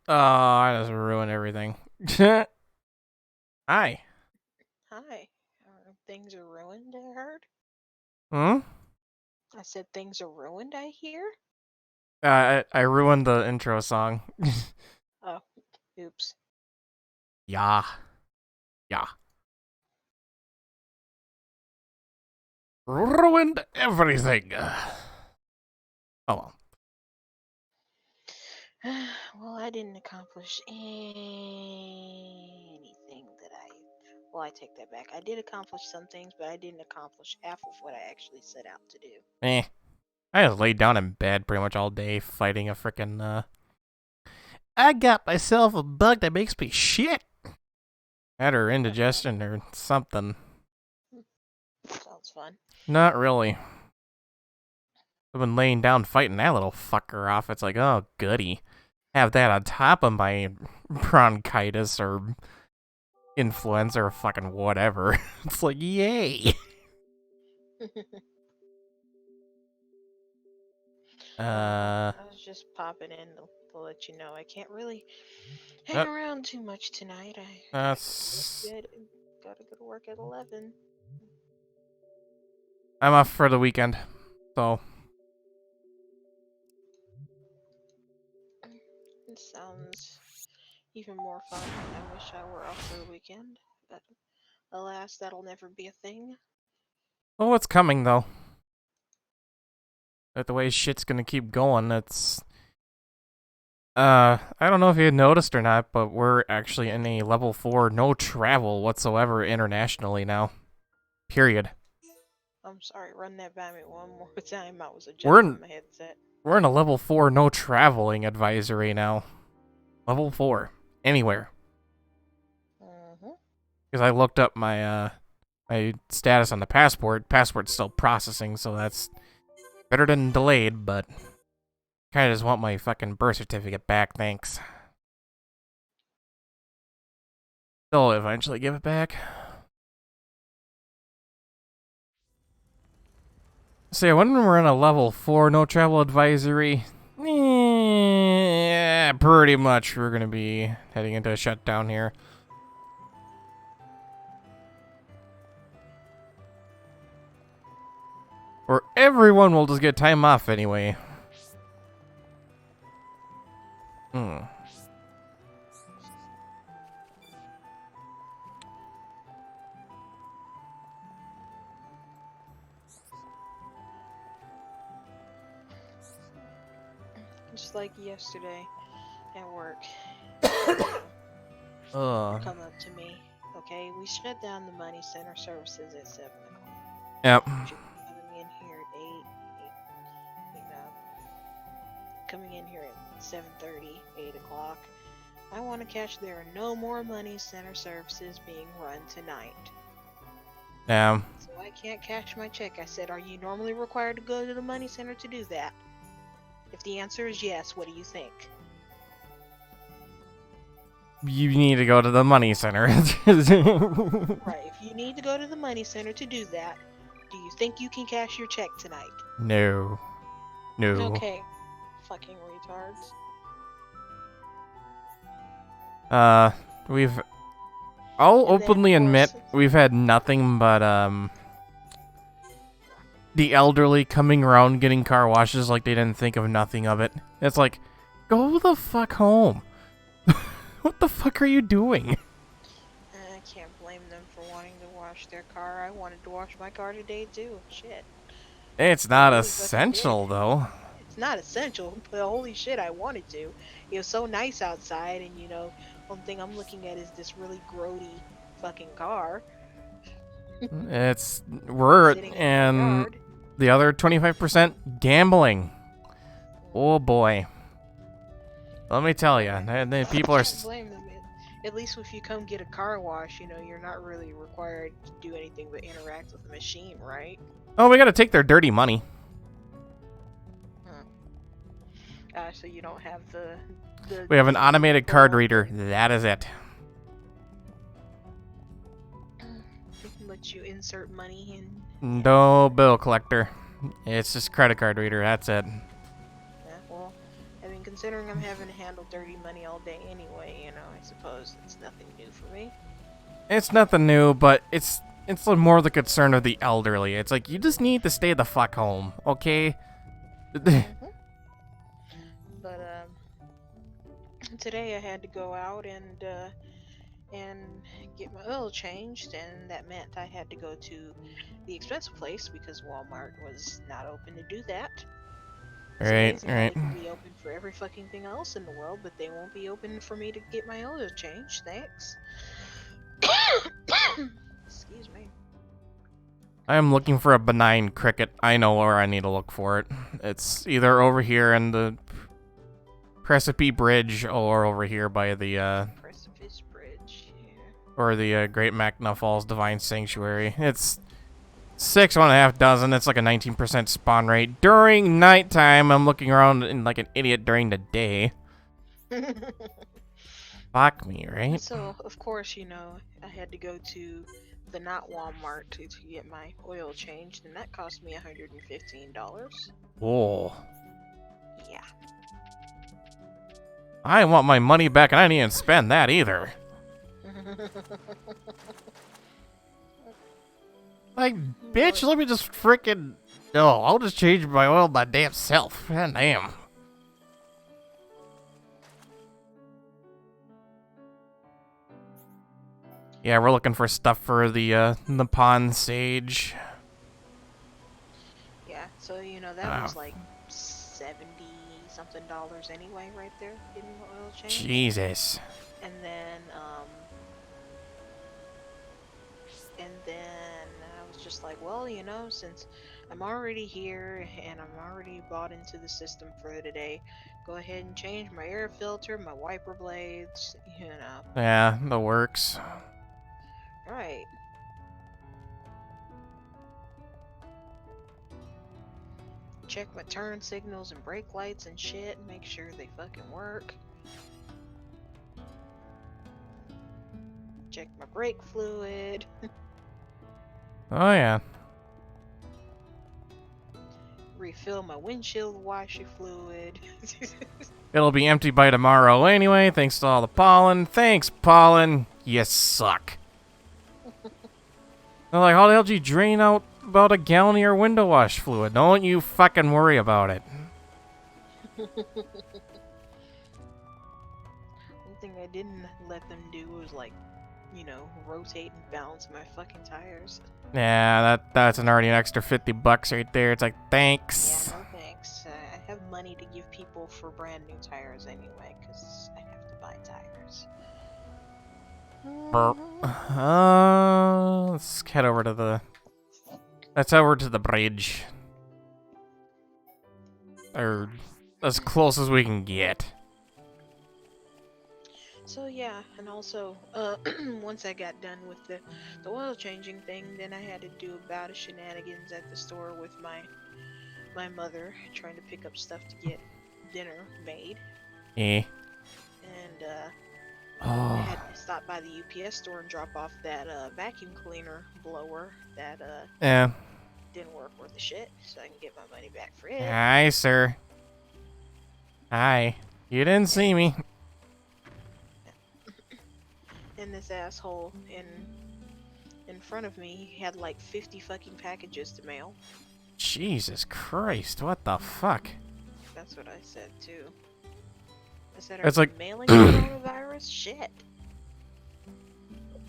Oh, I just ruined everything. Hi. Hi. Things are ruined, I heard. Hmm? I said things are ruined, I hear. I ruined the intro song. Oh, oops. Yeah. Yeah. Ruined everything. Oh well. Well, I didn't accomplish anything that I. Well, I take that back. I did accomplish some things, but I didn't accomplish half of what I actually set out to do. Eh. I just laid down in bed pretty much all day fighting a frickin' I got myself a bug that makes me shit. That or indigestion or something. Sounds fun. Not really. I've been laying down fighting that little fucker off. It's like, oh goody. Have that on top of my bronchitis or influenza or fucking whatever. It's like, yay. Uh, I was just popping in to let you know I can't really hang that, around too much tonight. I gotta go to that's. bed. Gotta go to work at 11. I'm off for the weekend, so It sounds even more fun. I wish I were off for the weekend, but alas, that'll never be a thing. well, what's coming though? That the way shit's gonna keep going. That's I don't know if you had noticed or not, but we're actually in a level 4 no travel whatsoever internationally now. Period. I'm sorry, run that by me one more time. I was We're adjusting in my headset. we're in a level 4 no traveling advisory now. Level 4 anywhere. Mm-hmm. Because I looked up my status on the passport. Passport's still processing, so that's better than delayed, but kinda just want my fucking birth certificate back, thanks. They'll eventually give it back. So yeah, when we're in a level 4 no travel advisory, yeah, pretty much we're gonna be heading into a shutdown here. Or everyone will just get time off anyway. Hmm. Just like yesterday at work, Ugh. come up to me. Okay, we shut down the money center services at 7 o'clock. Yep. Should be coming in here at 8, you know, coming in here at 7:30, 8 o'clock. I want to catch there are no more money center services being run tonight. Yeah. So I can't cash my check. I said, are you normally required to go to the money center to do that? If the answer is yes, what do you think? You need to go to the money center. Right, if you need to go to the money center to do that, do you think you can cash your check tonight? No. No. Okay, fucking retards. Uh, we've. I'll And then, of openly admit course, we've had nothing but the elderly coming around getting car washes like they didn't think of nothing of it. It's like, go the fuck home. What the fuck are you doing? I can't blame them for wanting to wash their car. I wanted to wash my car today too. Shit. It's I not really fucking did. essential though. It's not essential, but holy shit, I wanted to. It was so nice outside, and one thing I'm looking at is this really grody fucking car It's we're sitting in my and yard. the other 25% gambling. Oh boy. Let me tell you, the I people are. can't blame them. At least if you come get a car wash, you're not really required to do anything but interact with the machine, right? Oh, we gotta take their dirty money. Huh. So you don't have the We have an thing where you automated pull card up reader. That is it. let you insert money in. Yeah. No bill collector. It's just credit card reader. That's it. Yeah. Well, I mean, considering I'm having to handle dirty money all day anyway, you know, I suppose it's nothing new for me. It's nothing new, but it's more the concern of the elderly. It's like, you just need to stay the fuck home, okay? But today I had to go out and get my oil changed, and that meant I had to go to the expensive place because Walmart was not open to do that. It's amazing how they can be open for every fucking thing else in the world, but they won't be open for me to get my oil changed. Thanks. Excuse me. I am looking for a benign cricket. I know where I need to look for it. It's either over here in the Precipice Bridge or over here by the Precipice Bridge, yeah. Or the Great Mackinac Falls Divine Sanctuary. It's 1.5 dozen. It's like a 19% spawn rate. During nighttime, I'm looking around like an idiot during the day. Fuck me, right? So, of course, you know, I had to go to the not Walmart to get my oil changed, and that cost me $115. Whoa. Yeah. I want my money back, and I didn't even spend that either. Like, bitch, let me just frickin'... Oh, I'll just change my oil my damn self. God damn. Yeah, we're looking for stuff for the Nippon Sage. Yeah, so, you know, that was like $70-something anyway, right there, getting the oil change. Jesus. And then I was just like, well, you know, since I'm already here and I'm already bought into the system for today, go ahead and change my air filter, my wiper blades, you know. Yeah, that works. Right. Check my turn signals and brake lights and shit, and make sure they fucking work. Check my brake fluid. Oh, yeah. Refill my windshield washer fluid. It'll be empty by tomorrow anyway, thanks to all the pollen. Thanks, pollen. You suck. They're like, how the hell did you drain out about a gallon of your window wash fluid? Don't you fucking worry about it. One thing I didn't let them do was, like, you know, rotate and balance my fucking tires. Yeah, that's already an extra $50 right there. It's like, thanks. Yeah, no thanks. I have money to give people for brand new tires anyway, because I have to buy tires. Burp. Let's head over to the... Let's head over to the bridge. Or as close as we can get. So yeah, and also, once I got done with the oil changing thing, then I had to do a bout of shenanigans at the store with my mother, trying to pick up stuff to get dinner made. Eh. And I had to stop by the UPS store and drop off that vacuum cleaner blower that Yeah. didn't work worth a shit, so I can get my money back for it. Hi, sir. Hi. You didn't see me. And this asshole in front of me had like 50 fucking packages to mail. Jesus Christ, what the fuck? That's what I said too. I said, It's are you like mailing coronavirus? Shit.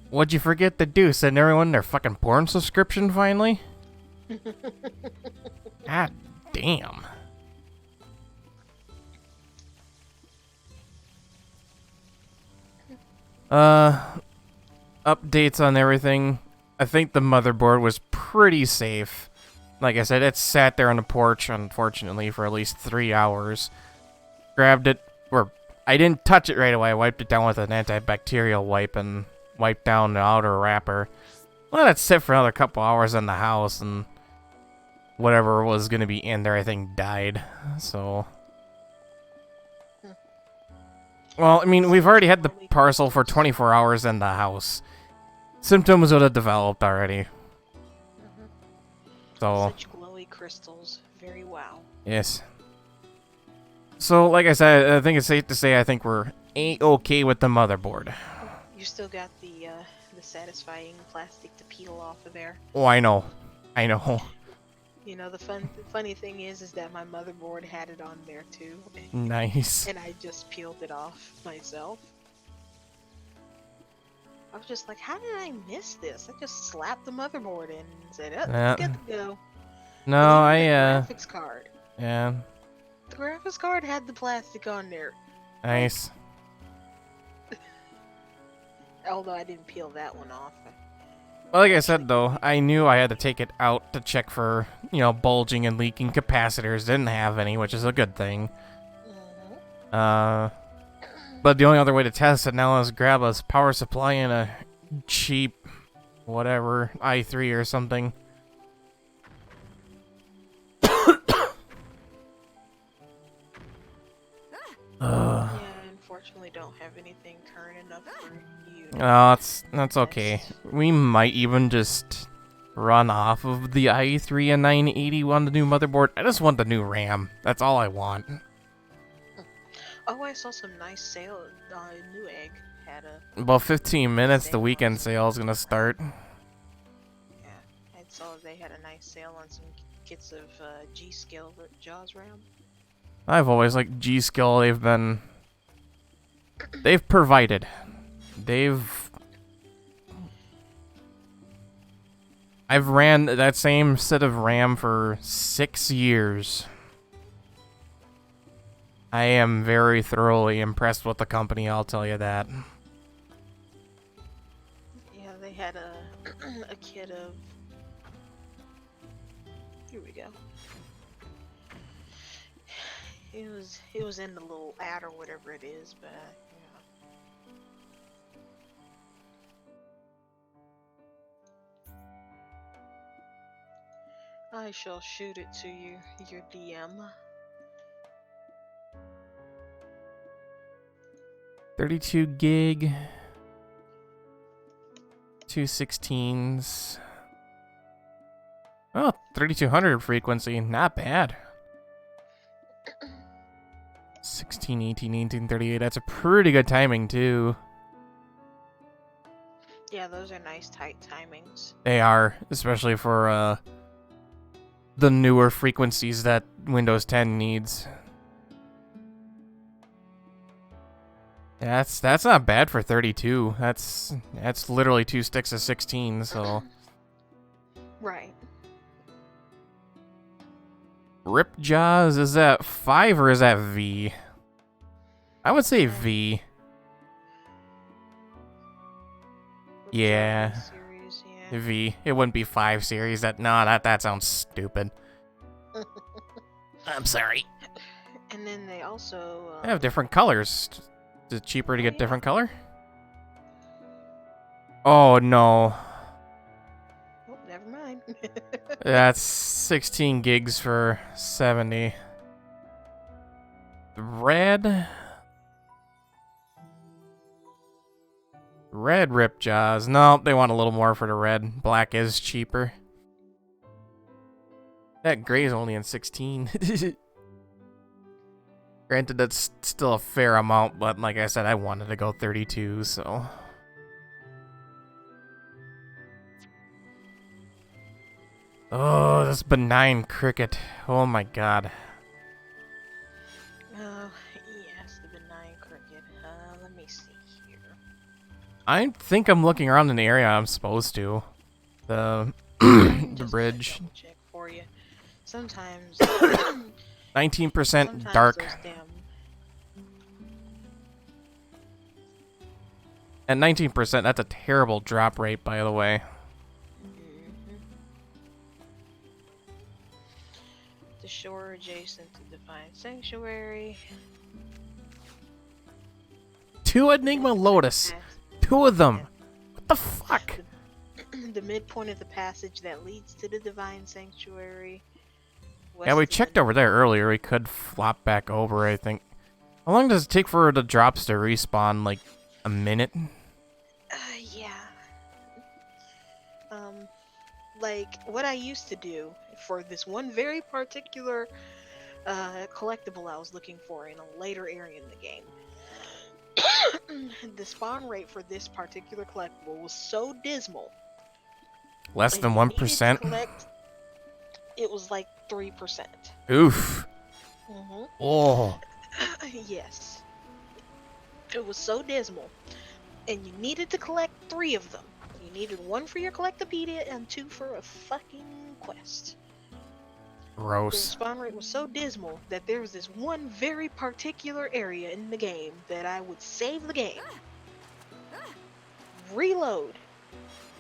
What'd you forget to do? Send everyone their fucking porn subscription finally? God damn. Updates on everything. I think the motherboard was pretty safe. Like I said, it sat there on the porch, unfortunately, for at least 3 hours. Grabbed it, or I didn't touch it right away. I wiped it down with an antibacterial wipe and wiped down the outer wrapper. Let it sit for another couple hours in the house, and whatever was going to be in there, I think, died. So... Well, I mean, we've already had the parcel for 24 hours in the house. Symptoms would have developed already. So... Such glowy crystals. Very wow. Yes. So, like I said, I think it's safe to say I think we're A-okay with the motherboard. You still got the satisfying plastic to peel off of there. Oh, I know. I know. You know, the funny thing is that my motherboard had it on there too, Nice. and I just peeled it off myself. I was just like, how did I miss this? I just slapped the motherboard in and said, oh, good to go. No, And even the graphics card. Yeah. The graphics card had the plastic on there. Nice. Although I didn't peel that one off. Well, like I said, though, I knew I had to take it out to check for, bulging and leaking capacitors. Didn't have any, which is a good thing. But the only other way to test it now is grab a power supply and a cheap, whatever, i3 or something. Yeah, I unfortunately don't have anything current enough for you. Oh, that's okay. We might even just run off of the i3 and 980 on the new motherboard. I just want the new RAM. That's all I want. Oh, I saw some nice sale. Newegg had a. About 15 minutes, the weekend sale is gonna start. Yeah, I saw they had a nice sale on some kits of G-Skill Jaws RAM. I've always liked G-Skill. They've provided. I've ran that same set of RAM for 6 years. I am very thoroughly impressed with the company, I'll tell you that. Yeah, they had a a kit of. Here we go. It was in the little ad or whatever it is, but I shall shoot it to you, your DM. 32 gig. 216s. Oh, 3200 frequency. Not bad. 16, 18, 18, 38. That's a pretty good timing, too. Yeah, those are nice tight timings. They are, especially for the newer frequencies that Windows 10 needs. That's not bad for 32. That's literally 2 sticks of 16, so. Right. Rip Jaws, is that 5 or is that V? I would say V. Yeah. Series, yeah. V. It wouldn't be 5 series. That sounds stupid. I'm sorry. And then they also They have different colors. Is it cheaper to get different color? Oh no. Oh, never mind. That's 16 gigs for 70. Red Rip Jaws. No, they want a little more for the red. Black is cheaper. That gray is only in 16. Granted, that's still a fair amount, but like I said, I wanted to go 32, so. Oh, this benign cricket. Oh my god. Oh, yes, the benign cricket. Let me see here. I think I'm looking around in the area I'm supposed to. The the bridge. Double check for you. Sometimes 19% dark. At 19%, that's a terrible drop rate, by the way. The shore adjacent to Divine Sanctuary. 2 Enigma Lotus. 2 of them. What the fuck? The midpoint of the passage that leads to the Divine Sanctuary. Yeah, we checked over there earlier. We could flop back over, I think. How long does it take for the drops to respawn? Like a minute? Yeah. Like what I used to do for this one very particular collectible I was looking for in a later area in the game. The spawn rate for this particular collectible was so dismal. Less And than you needed to 1%? collect. It was like 3%. Oof. Mm-hmm. Oh. Yes. It was so dismal. And you needed to collect 3 of them. You needed 1 for your collectopedia and 2 for a fucking quest. The Gross. spawn rate was so dismal that there was this one very particular area in the game that I would save the game, reload.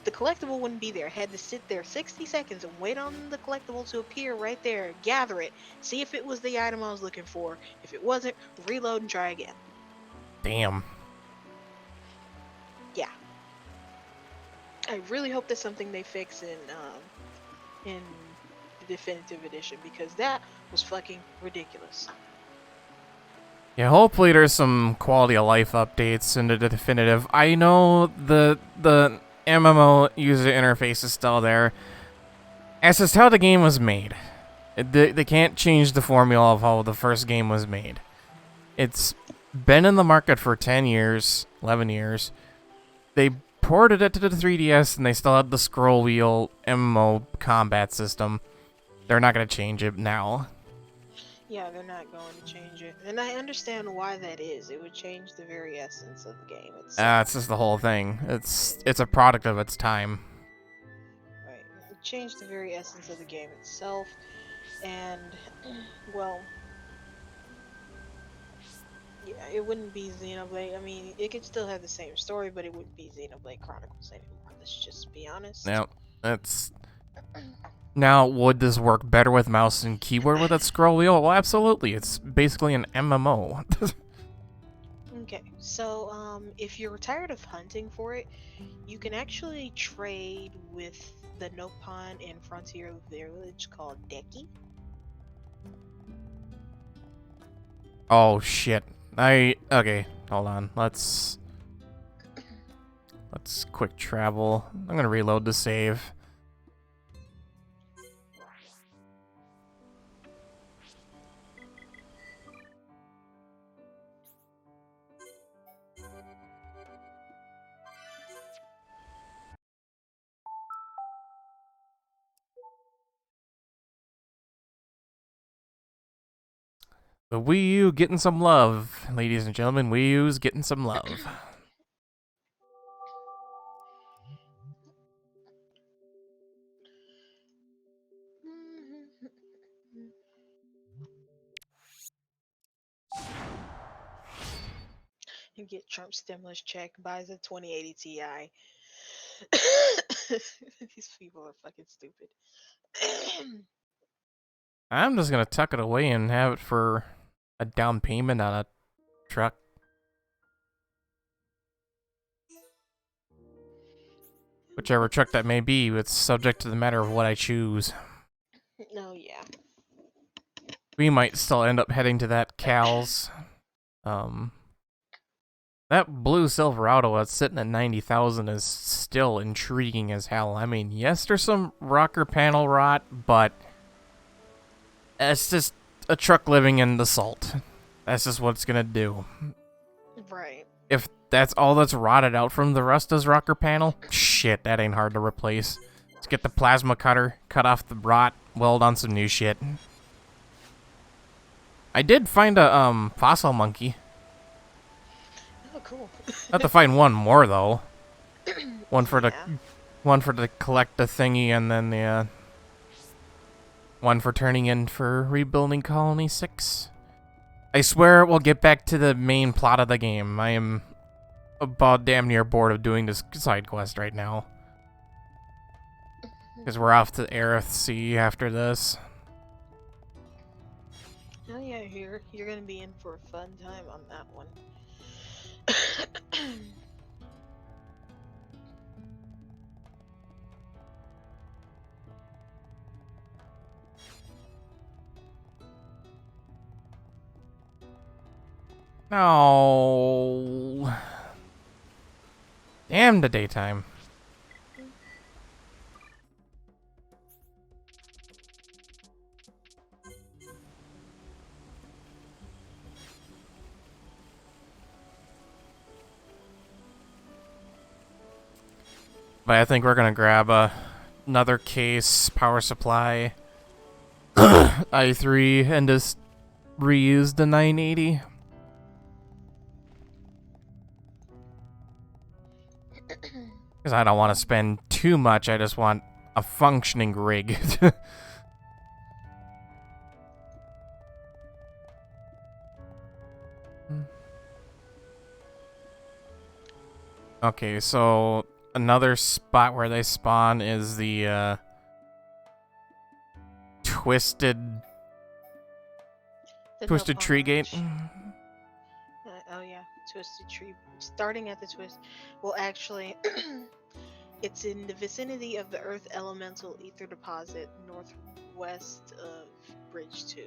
The collectible wouldn't be there. I had to sit there 60 seconds and wait on the collectible to appear right there, gather it, see if it was the item I was looking for. If it wasn't, reload and try again. Damn. Yeah. I really hope that's something they fix in the definitive edition, because that was fucking ridiculous. Yeah, hopefully there's some quality of life updates in the definitive. I know the MMO user interface is still there. It's just how the game was made. They can't change the formula of how the first game was made. It's been in the market for 10 years, 11 years. They ported it to the 3DS and they still had the scroll wheel MMO combat system. They're not going to change it now. Yeah, they're not going to change it. And I understand why that is. It would change the very essence of the game itself. It's just the whole thing. It's a product of its time. Right. It would change the very essence of the game itself. And, well, yeah, it wouldn't be Xenoblade. I mean, it could still have the same story, but it wouldn't be Xenoblade Chronicles anymore. Let's just be honest. Now, would this work better with mouse and keyboard with its scroll wheel? Well, absolutely. It's basically an MMO. Okay, so if you're tired of hunting for it, you can actually trade with the Nopon in Frontier Village called Deki. Oh, shit. Okay, hold on. Let's quick travel. I'm gonna reload the save. The Wii U getting some love, ladies and gentlemen. Wii U's getting some love. You get Trump stimulus check, buys a 2080 Ti. These people are fucking stupid. I'm just gonna tuck it away and have it for a down payment on a truck. Whichever truck that may be, it's subject to the matter of what I choose. No, yeah. We might still end up heading to that Cal's. That blue Silverado that's sitting at 90,000 is still intriguing as hell. I mean, yes, there's some rocker panel rot, but it's just a truck living in the salt. That's just what it's gonna do. Right. If that's all that's rotted out from the rust is rocker panel, shit, that ain't hard to replace. Let's get the plasma cutter, cut off the rot, weld on some new shit. I did find a fossil monkey. Oh, cool. I have to find one more though. One for Yeah. the collect the thingy, and then the one for turning in for rebuilding Colony 6. I swear we'll get back to the main plot of the game. I am about damn near bored of doing this side quest right now. Because we're off to Aerith Sea after this. Oh yeah, you're gonna be in for a fun time on that one. No. Damn the daytime. But I think we're gonna grab another case, power supply, i3, and just reuse the 980. Because I don't want to spend too much, I just want a functioning rig. Okay, so another spot where they spawn is the twisted tree gate. Oh yeah, twisted tree. Starting at the twist. Well, actually, it's in the vicinity of the Earth Elemental Ether Deposit, northwest of Bridge 2.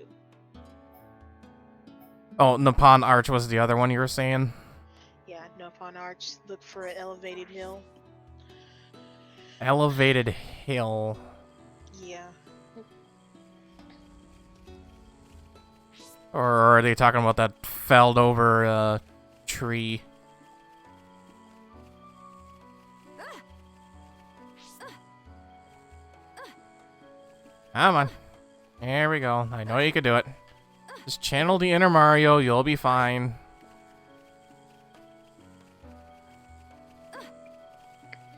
Oh, Nippon Arch was the other one you were saying? Yeah, Nippon Arch. Look for an elevated hill. Elevated hill. Yeah. Or are they talking about that felled over tree? Come on. There we go. I know you can do it. Just channel the inner Mario, you'll be fine.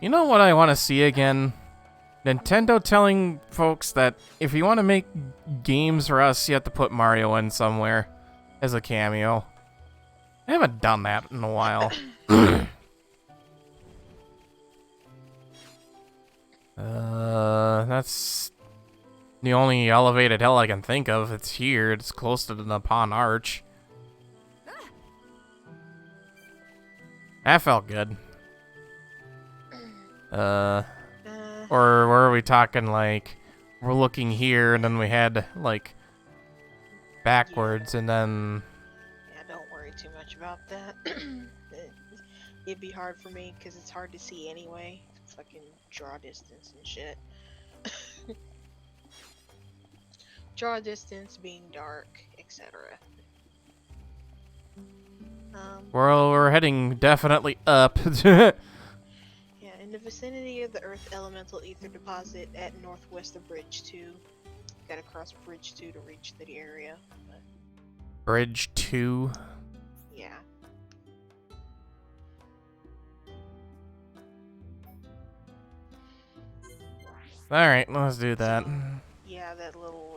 You know what I want to see again? Nintendo telling folks that if you want to make games for us, you have to put Mario in somewhere as a cameo. I haven't done that in a while. That's the only elevated hill I can think of. It's here. It's close to the Nippon Arch. That felt good. Or were we talking like we're looking here and then we had like backwards and then... Yeah, don't worry too much about that. It'd be hard for me because it's hard to see anyway. Fucking draw distance and shit. Draw distance, being dark, etc. Well, we're heading definitely up. Yeah, in the vicinity of the Earth Elemental Ether Deposit at northwest of Bridge 2. Gotta cross Bridge 2 to reach the area. But... Bridge 2? Yeah. Alright, let's do that. Yeah, that little,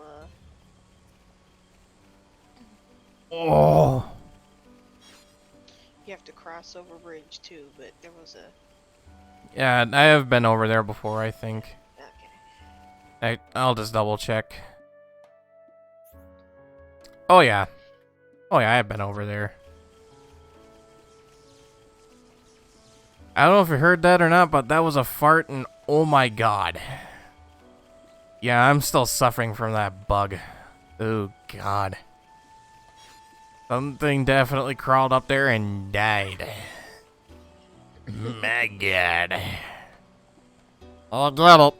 Oh! You have to cross over Bridge 2, but there was a... Yeah, I have been over there before, I think. Okay. I'll just double check. Oh yeah. Oh yeah, I have been over there. I don't know if you heard that or not, but that was a fart and oh my god. Yeah, I'm still suffering from that bug. Oh god. Something definitely crawled up there and died. My god. I'll get it.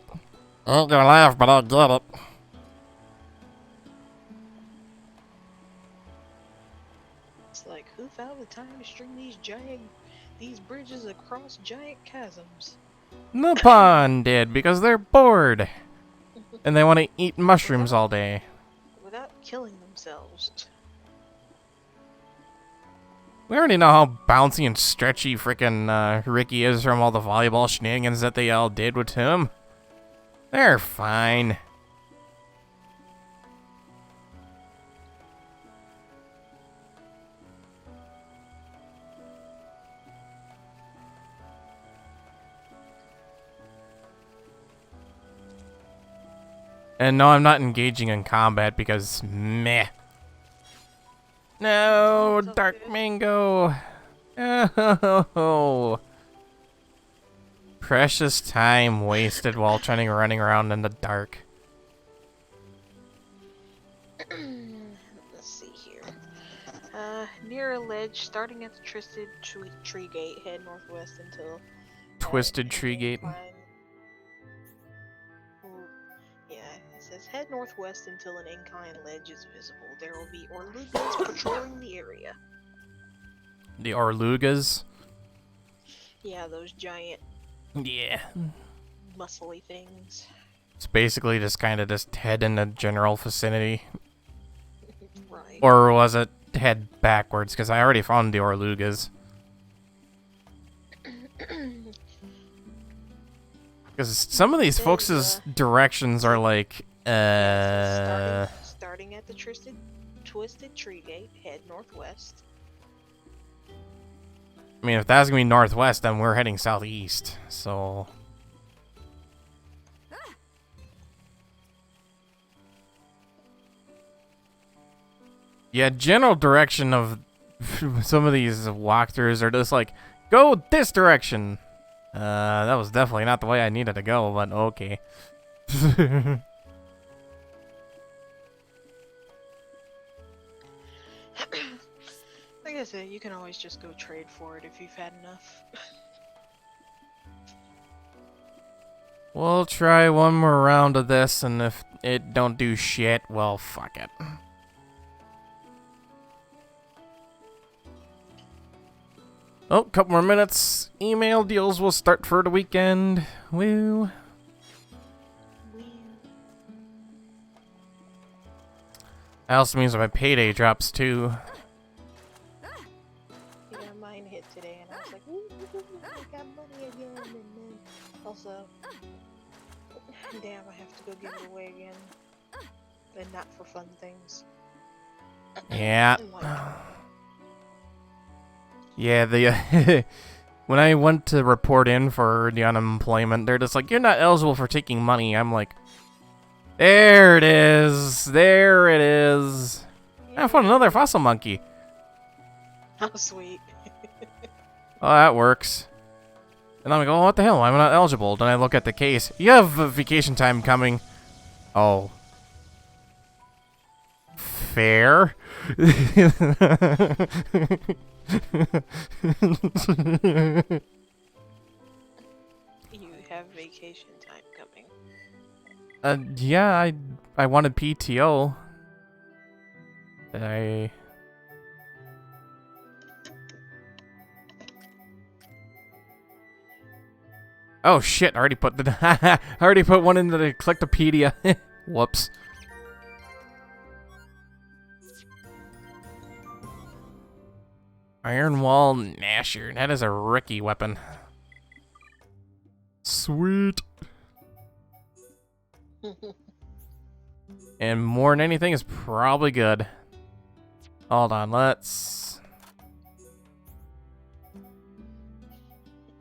I ain't gonna laugh, but I'll get it. It's like, who found the time to string these bridges across giant chasms? Nippon did, because they're bored. And they want to eat mushrooms all day. Without killing themselves. We already know how bouncy and stretchy frickin' Ricky is from all the volleyball shenanigans that they all did with him. They're fine. And no, I'm not engaging in combat because meh. No, Dark Mango. Oh. Precious time wasted while running around in the dark. Let's see here. Near a ledge, starting at the Twisted Tree Gate, head northwest until... Twisted Tree Gate? Yeah, it says head northwest until an incline ledge is visible. There will be Orlugas patrolling the area. The Orlugas? Yeah, those giant Yeah. muscly things. It's basically just kind of just head in the general vicinity. Right. Or was it head backwards? Because I already found the Orlugas. Because some of these folks' directions are like, Yeah, so starting at the Twisted Tree Gate, head northwest. I mean, if that's gonna be northwest, then we're heading southeast, so... Yeah, general direction of some of these walkthroughs are just like, go this direction! That was definitely not the way I needed to go, but okay. Like I said, you can always just go trade for it if you've had enough. We'll try one more round of this, and if it don't do shit, well, fuck it. Oh, couple more minutes. Email deals will start for the weekend. Woo. That also means that my payday drops too. Yeah, mine hit today, and I was like, ooh, I got money again. And then also, damn, I have to go give it away again. And not for fun things. Yeah. Yeah, the when I went to report in for the unemployment, they're just like, you're not eligible for taking money. I'm like, there it is. There it is. Yeah. I found another fossil monkey. Oh, sweet. Oh, that works. And I'm like, oh, what the hell? I'm not eligible. Then I look at the case. You have vacation time coming. Oh. Fair. You have vacation time coming. Yeah, I wanted PTO. Oh shit! I already put I already put one into the Collectopedia. Whoops. Iron Wall Gnasher. That is a Ricky weapon. Sweet. And more than anything is probably good. Hold on, let's...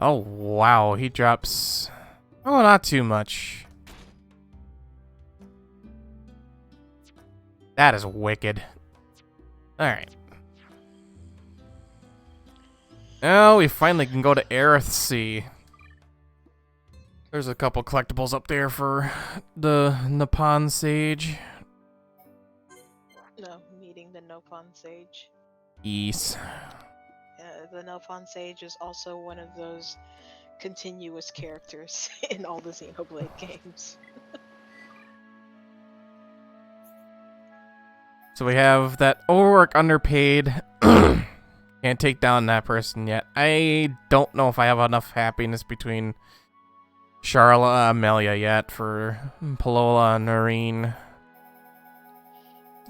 Oh, wow, he drops... Oh, not too much. That is wicked. Alright. Now we finally can go to Earthsea. There's a couple collectibles up there for the Nippon Sage. No, meeting the Nippon Sage. Yes. The Nippon Sage is also one of those continuous characters in all the Xenoblade games. So we have that overwork, underpaid. Can't take down that person yet. I don't know if I have enough happiness between Charla and Amelia yet for Palola and Noreen.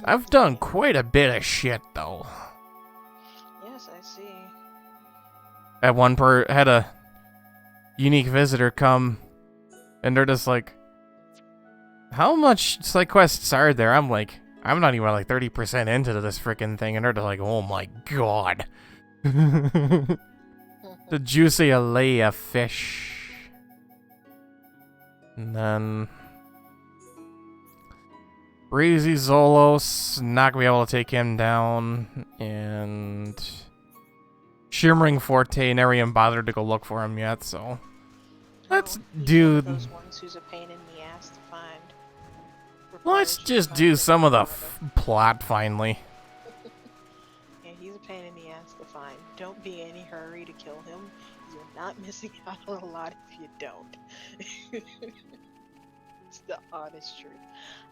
I've done quite a bit of shit though. Yes, I see. At one had a unique visitor come, and they're just like, "How much side quests are there?" I'm like, I'm not even like 30% into this freaking thing, and they're just like, "Oh my god." The juicy Alea fish. And then Breezy Zolos, not gonna be able to take him down. And Shimmering Forte, never even bothered to go look for him yet, so let's do those ones who's a pain in the ass to find. Let's just do some of the plot finally. Yeah, he's a pain in the ass to find. Don't be in any hurry to kill him. You're not missing out on a lot if you don't. It's the honest truth.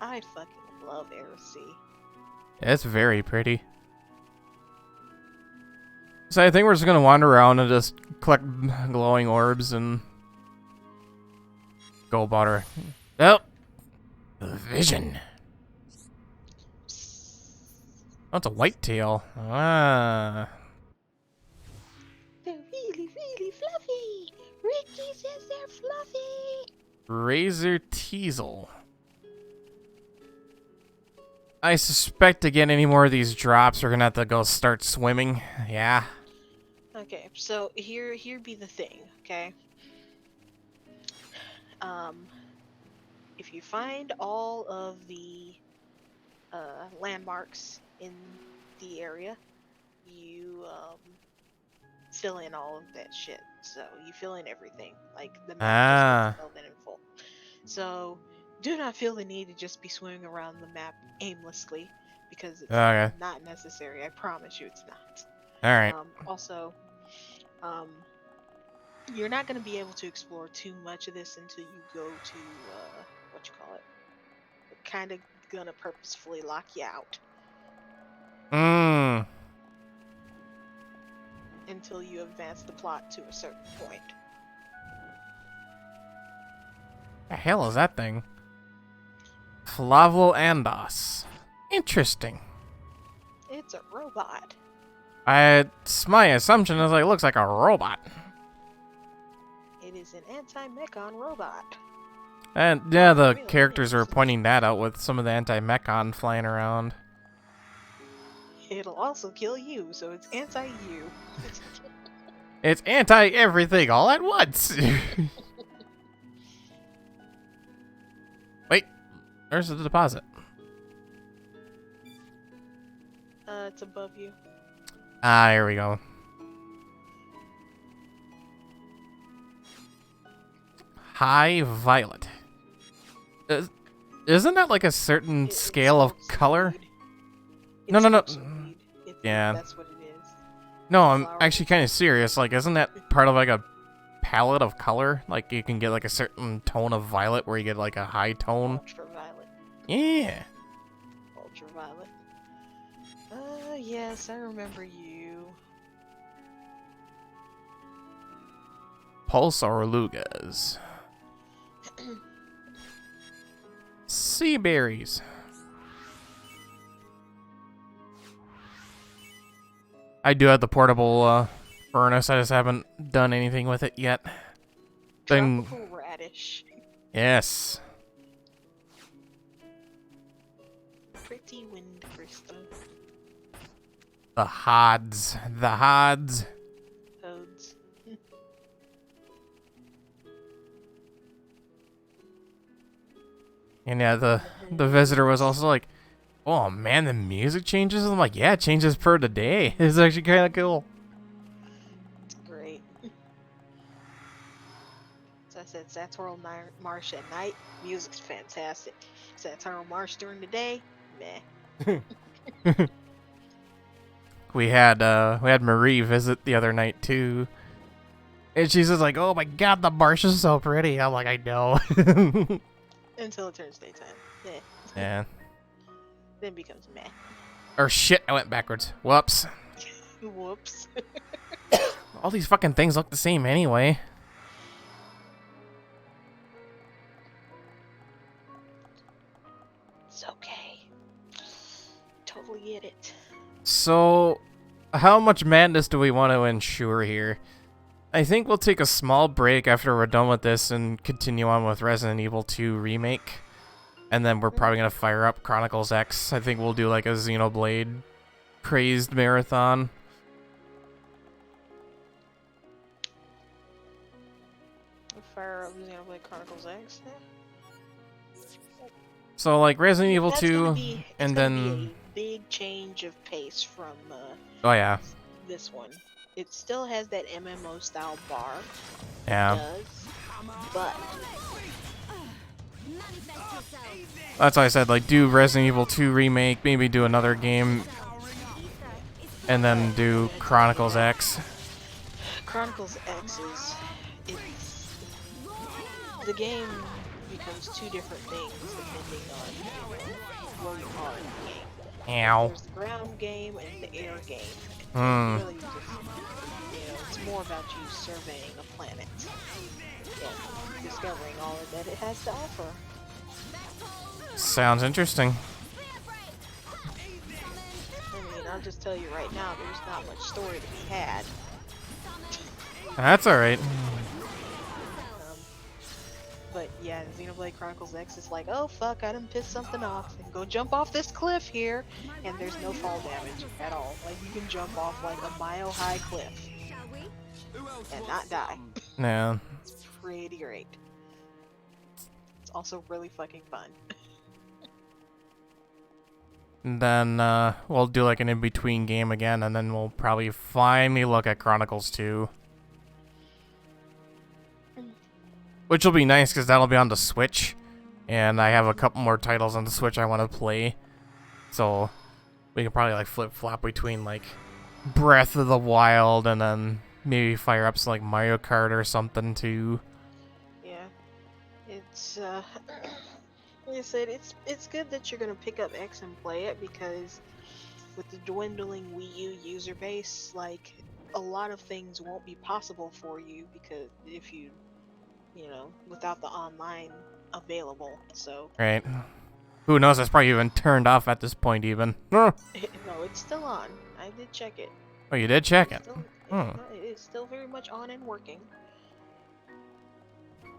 I fucking love Earthsea. It's very pretty. So I think we're just gonna wander around and just collect glowing orbs and go about her. Oh, vision. Oh, it's a whitetail. Ah. They're really, really fluffy. Ricky says they're fluffy. Razor Teasel. I suspect to get any more of these drops, we're gonna have to go start swimming. Yeah. Okay, so here be the thing, okay? If you find all of the landmarks in the area, you fill in all of that shit. So you fill in everything, like the map just gets filled in full. So do not feel the need to just be swimming around the map aimlessly, because it's not necessary. I promise you, it's not. All right. Also, you're not going to be able to explore too much of this until you go to what you call it. They're kind of gonna purposefully lock you out. Until you advance the plot to a certain point. The hell is that thing? Flavel Andos. Interesting. It's a robot. It's my assumption is like it looks like a robot. It is an anti-mechon robot. And yeah, the characters were pointing that out with some of the anti-mechon flying around. It'll also kill you, so it's anti-you. It's anti-everything all at once. Wait, where's the deposit? It's above you. Ah, here we go. High violet. Isn't that like a certain scale of color? No. Yeah. That's what it is. No, I'm actually kind of serious. Like, isn't that part of like a palette of color? Like, you can get like a certain tone of violet where you get like a high tone. Ultraviolet. Yeah. Ultraviolet. Yes, I remember you. Pulsar Lugas. Sea berries. I do have the portable furnace. I just haven't done anything with it yet. Tropical radish. Yes. Pretty wind crystal. The Hods. The Hods. Toads. And yeah, the visitor was also like, "Oh man, the music changes." I'm like, "Yeah, it changes per the day." It's actually kind of cool. It's great. So I said Sartorial Marsh at night, music's fantastic. Sartorial Marsh during the day, meh. We had Marie visit the other night too, and she's just like, "Oh my god, the marsh is so pretty." I'm like, "I know." Until it turns daytime. Yeah. Yeah. Then it becomes meh. Or shit, I went backwards. Whoops. Whoops. All these fucking things look the same anyway. It's okay. Totally get it. So, how much madness do we want to ensure here? I think we'll take a small break after we're done with this and continue on with Resident Evil 2 Remake. And then we're probably going to fire up Chronicles X. I think we'll do like a Xenoblade crazed marathon. We'll fire up Xenoblade Chronicles X. So like Resident Evil 2 and then... Be a big change of pace from oh yeah. This one. It still has that MMO style bar. Yeah. It does, but that's why I said, like, do Resident Evil 2 Remake, maybe do another game, and then do Chronicles X. Chronicles X is... the game becomes two different things depending on where you are in the game. Ow. There's the ground game and the air game. Hmm. Really, just, it's more about you surveying a planet and discovering all that it has to offer. Sounds interesting. I mean, I'll just tell you right now, there's not much story to be had. That's alright. But yeah, Xenoblade Chronicles X is like, oh fuck, I done pissed something off, and go jump off this cliff here, and there's no fall damage at all. Like, you can jump off like a mile-high cliff and not die. Yeah. It's pretty great. It's also really fucking fun. And then we'll do like an in-between game again, and then we'll probably finally look at Chronicles 2. Which will be nice, because that'll be on the Switch. And I have a couple more titles on the Switch I want to play. So we can probably like flip-flop between like Breath of the Wild and then maybe fire up some like Mario Kart or something too. Yeah. It's, like I said, it's good that you're gonna pick up X and play it, because with the dwindling Wii U user base, like, a lot of things won't be possible for you, because if you without the online available. So Right. Who knows, it's probably even turned off at this point even. no, it's still on. I did check it. Oh, you did check it? No, it is still very much on and working.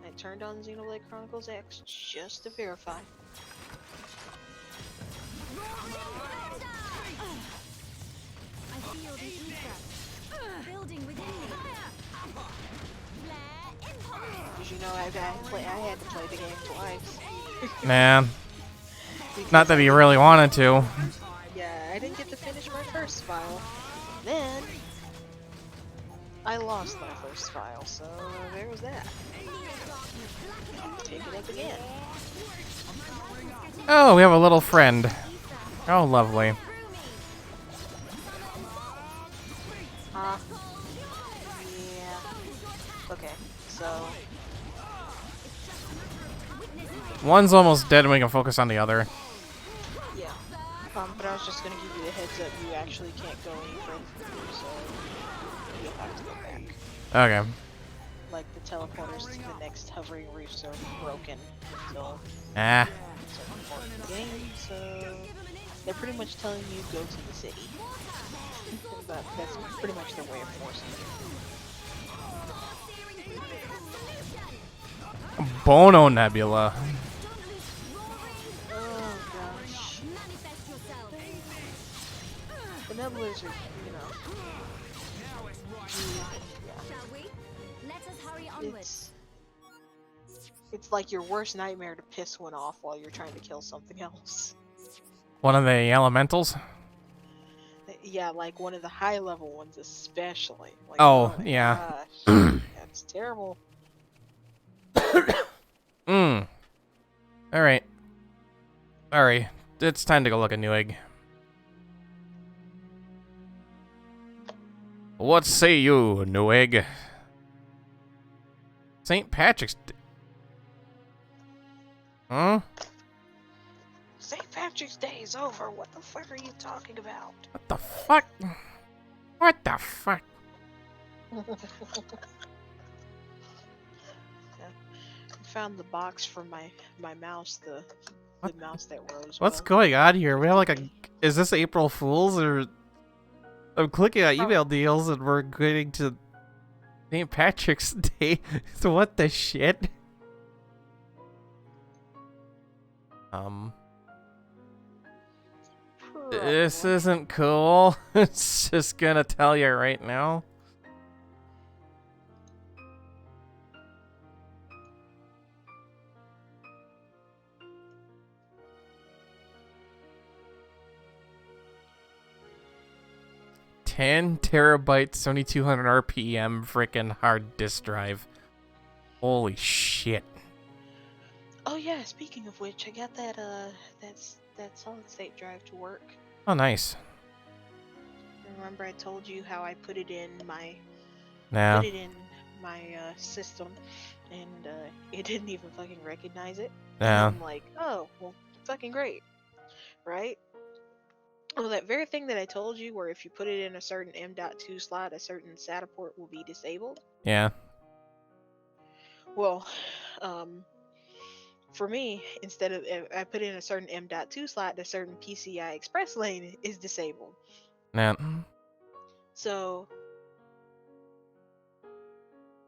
I turned on Xenoblade Chronicles X just to verify. I feel the ether building within me. Because I had to play the game twice. Man. Not that he really wanted to. Yeah, I didn't get to finish my first file. Then I lost my first file, so there was that. Take it up again. Oh, we have a little friend. Oh, lovely. Yeah. Okay, so One's almost dead and we can focus on the other. yeah. But I was just gonna give you the heads up, you actually can't go any further, so you'll have to go back. Okay. Like, the teleporters to the next hovering reefs are broken until Ah. certain point in the game, so they're pretty much telling you go to the city. But that's pretty much their way of forcing you. Bono Nebula. Oh gosh. The nebulas are, it's like your worst nightmare to piss one off while you're trying to kill something else. One of the elementals? Yeah, like one of the high level ones especially. Like, Oh, my yeah. gosh. That's terrible. Alright. Sorry. It's time to go look at Newegg. What say you, Newegg? St. Patrick's Day. Huh? St. Patrick's Day is over. What the fuck are you talking about? What the fuck? What the fuck? Found the box for my mouse, the mouse that rose. What's going on here? We have like a... Is this April Fool's or... I'm clicking on email deals and we're getting to St. Patrick's Day. So what the shit? This isn't cool. It's just gonna tell you right now. $10 TB, 7200 RPM, freaking hard disk drive. Holy shit! Oh yeah, speaking of which, I got that that solid state drive to work. Oh, nice. Remember I told you how I put it in my Yeah. system, and it didn't even fucking recognize it. Yeah. I'm like, oh well, fucking great, right? Well, that very thing that I told you, where if you put it in a certain M.2 slot, a certain SATA port will be disabled. Yeah. Well, um, for me, instead of if I put in a certain M.2 slot, a certain PCI Express lane is disabled. Yeah. So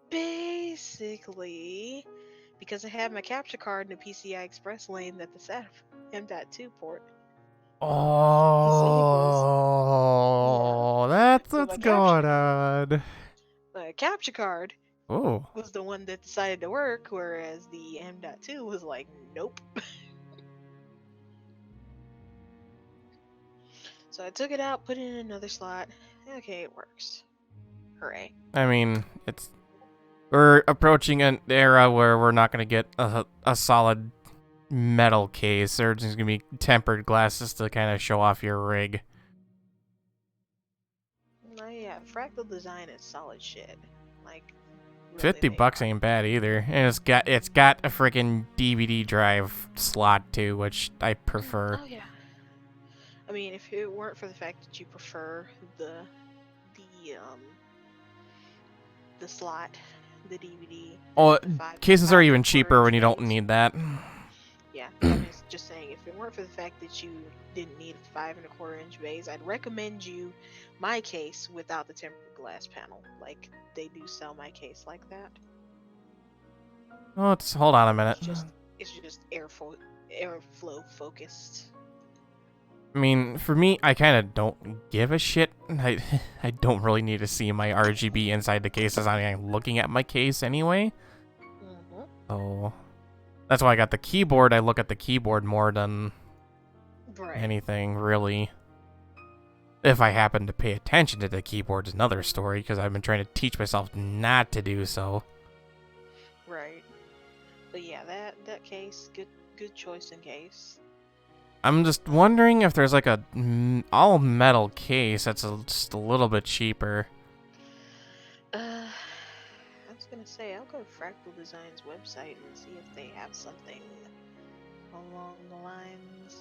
basically, because I have my capture card in the PCI Express lane that the SATA M.2 port disables. Yeah. Oh, that's So what's going on. my capture card Oh. was the one that decided to work, whereas the M.2 was like, nope. So I took it out, put it in another slot. Okay, it works. Hooray. I mean, we're approaching an era where we're not going to get a solid metal case. There's just going to be tempered glasses to kind of show off your rig. Oh yeah, Fractal Design is solid shit. Like, really, 50 they bucks are. ain't bad either. And it's got a freaking DVD drive slot too, which I prefer. Oh yeah. I mean, if it weren't for the fact that you prefer the um the slot, the DVD, Oh, the cases are five even and a quarter cheaper inch when you don't bays. need that. Yeah, I'm just saying, if it weren't for the fact that you didn't need 5 and a quarter inch bays, I'd recommend you my case without the tempered glass panel. Like, they do sell my case like that. Oh, hold on a minute. It's just airflow focused. I mean, for me, I kind of don't give a shit. I don't really need to see my RGB inside the case as I'm looking at my case anyway. Mm-hmm. So that's why I got the keyboard. I look at the keyboard more than Right. anything, really. If I happen to pay attention to the keyboard is another story, because I've been trying to teach myself not to do so. Right. But yeah, that case, good choice in case. I'm just wondering if there's like a all metal case that's just a little bit cheaper. I was gonna say, I'll go to Fractal Design's website and see if they have something along the lines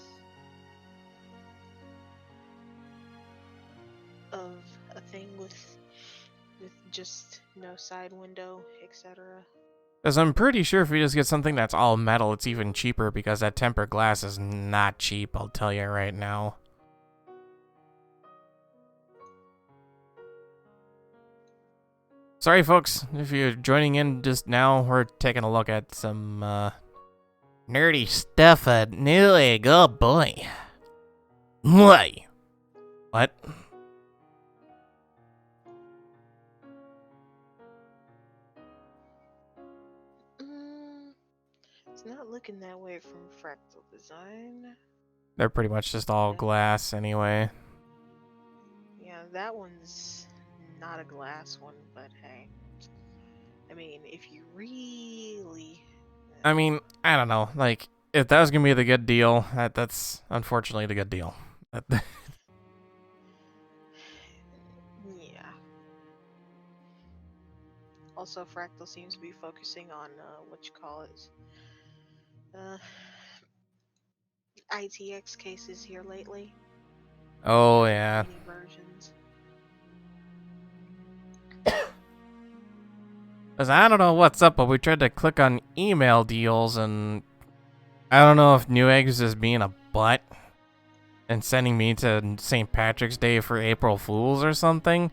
of a thing with just no side window, etc. Because I'm pretty sure if you just get something that's all metal, it's even cheaper, because that tempered glass is not cheap, I'll tell you right now. Sorry, folks, if you're joining in just now, we're taking a look at some nerdy stuff at Newegg. Oh boy. Why? What? It's not looking that way from Fractal Design. They're pretty much just all glass anyway. Yeah, that one's not a glass one, but hey. I mean, if you really... I mean, I don't know. Like, if that was gonna be the good deal, that's unfortunately the good deal. Yeah. Also, Fractal seems to be focusing on, what you call it, ITX cases here lately. Oh yeah. Many versions. Cause I don't know what's up, but we tried to click on email deals, and I don't know if Newegg is being a butt and sending me to St. Patrick's Day for April Fools or something.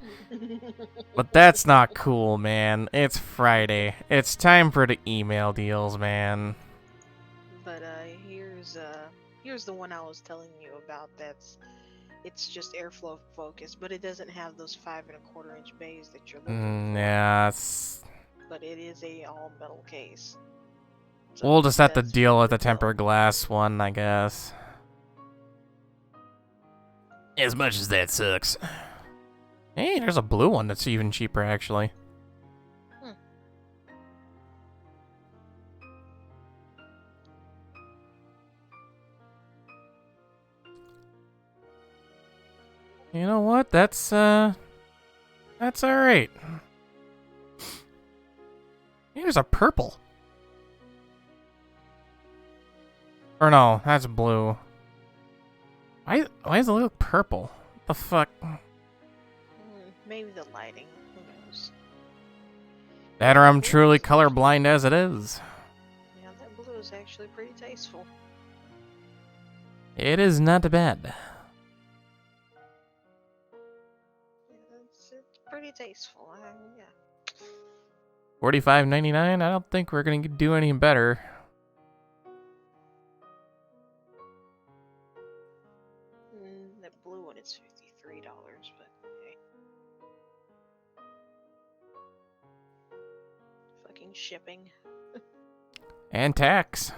But that's not cool, man. It's Friday. It's time for the email deals, man. But here's the one I was telling you about. It's just airflow focused, but it doesn't have those 5 and a quarter inch bays that you're looking for. Yeah, But it is a all metal case. So we'll just have to that's deal with good the to know. tempered glass one, I guess. As much as that sucks. Hey, there's a blue one that's even cheaper, actually. You know what? That's alright. Here's a purple. Or no, that's blue. Why does it look purple? What the fuck? Maybe the lighting. Who knows? That or I'm truly colorblind as it is. Yeah, that blue is actually pretty tasteful. It is not bad. Yeah, it's pretty tasteful. Yeah. $45.99. I don't think we're gonna do any better. That blue one is $53, but hey. Fucking shipping. And tax.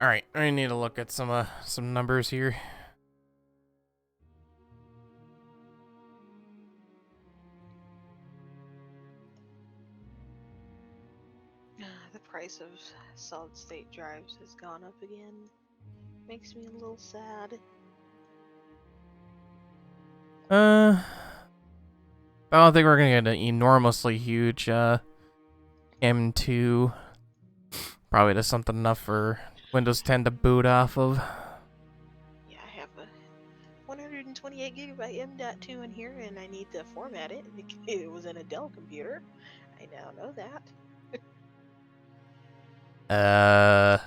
All right, I need to look at some numbers here. The price of solid state drives has gone up again. Makes me a little sad. I don't think we're gonna get an enormously huge M2. Probably just something enough for Windows 10 to boot off of. Yeah, I have a 128 gigabyte M.2 in here, and I need to format it. It was in a Dell computer. I now know that.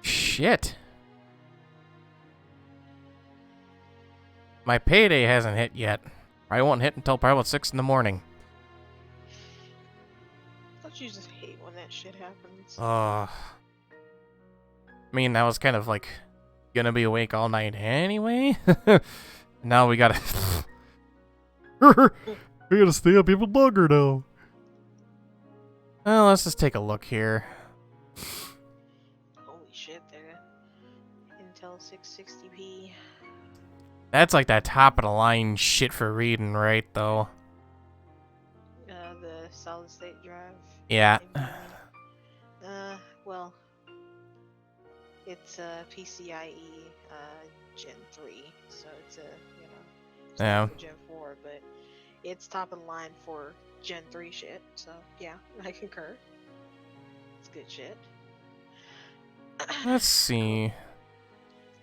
Shit. My payday hasn't hit yet. I won't hit until probably about 6 in the morning. Don't you just hate when that shit happens? I mean, that was kind of like gonna be awake all night anyway. Now we gotta we gotta stay up even longer now. Well, let's just take a look here. Holy shit, they're Intel 660p. That's like that top of the line shit for reading, right? Though. The solid state drive. Yeah. Well, it's a PCIe Gen 3, so it's it's Yeah. not for Gen 4, but it's top of the line for Gen 3 shit. So yeah, I concur. It's good shit. Let's see.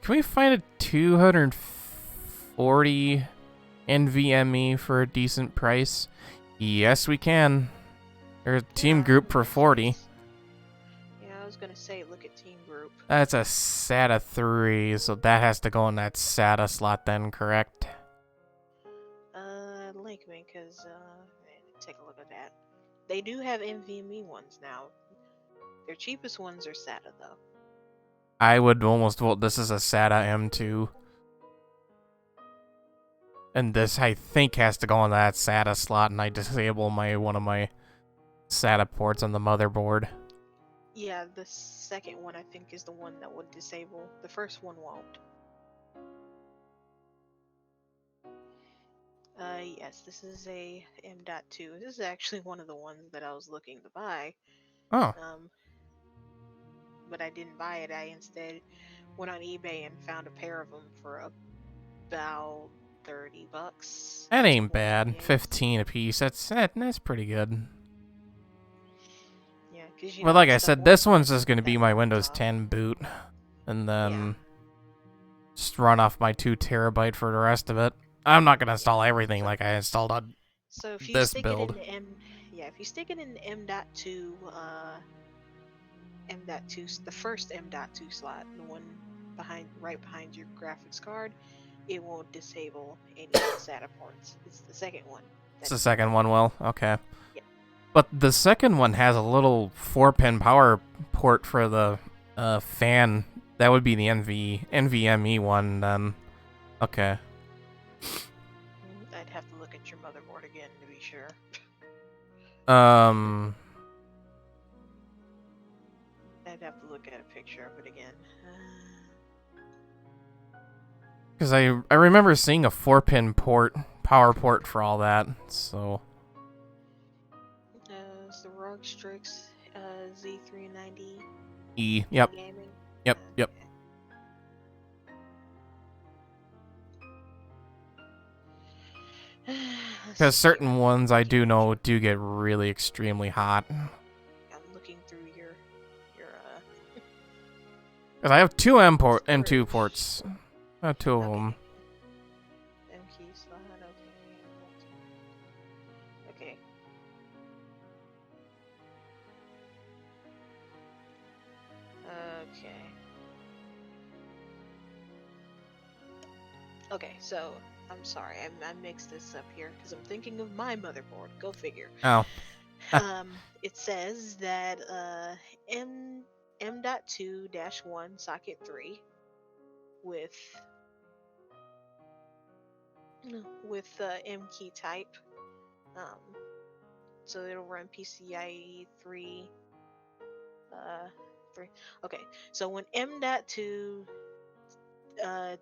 Can we find a 240 NVMe for a decent price? Yes, we can. There's a team group for 40. Yeah, I was gonna say look at Team Group. That's a SATA 3, so that has to go in that SATA slot then, correct? Link me, cause take a look at that. They do have NVMe ones now. Their cheapest ones are SATA though. I would almost vote this is a SATA M2. And this, I think, has to go in that SATA slot, and I disable one of my SATA ports on the motherboard. Yeah, the second one I think is the one that would disable. The first one won't. Yes, this is a M.2. This is actually one of the ones that I was looking to buy. Oh. But I didn't buy it. I instead went on eBay and found a pair of them for about $30. That ain't bad. 28. 15 a piece. That's pretty good. Yeah, because Well, like I said, this one's just going to be my Windows 10 boot. And then just run off my 2 terabyte for the rest of it. I'm not going to install everything like I installed on so if you this stick build. It in the if you stick it in the M.2, the first M.2 slot, the one right behind your graphics card, it won't disable any of the SATA ports. It's the second one. It's the second one, well, okay. Yeah. But the second one has a little 4-pin power port for the fan. That would be the NVMe one, then. Okay. I'd have to look at your motherboard again to be sure. I'd have to look at a picture of it again. Because I remember seeing a 4-pin power port for all that, so. It's the ROG Strix Z390 E, yep. Gaming. Yep. Okay. Because certain ones I do know do get really extremely hot. I'm looking through your Because I have two M2 storage. ports. Two of them. M key slot, okay. Okay, so I'm sorry, I mixed this up here because I'm thinking of my motherboard. Go figure. Oh. It says that M.2-1 socket 3 with M key type. So it'll run PCIe 3 3. Okay, so when M.2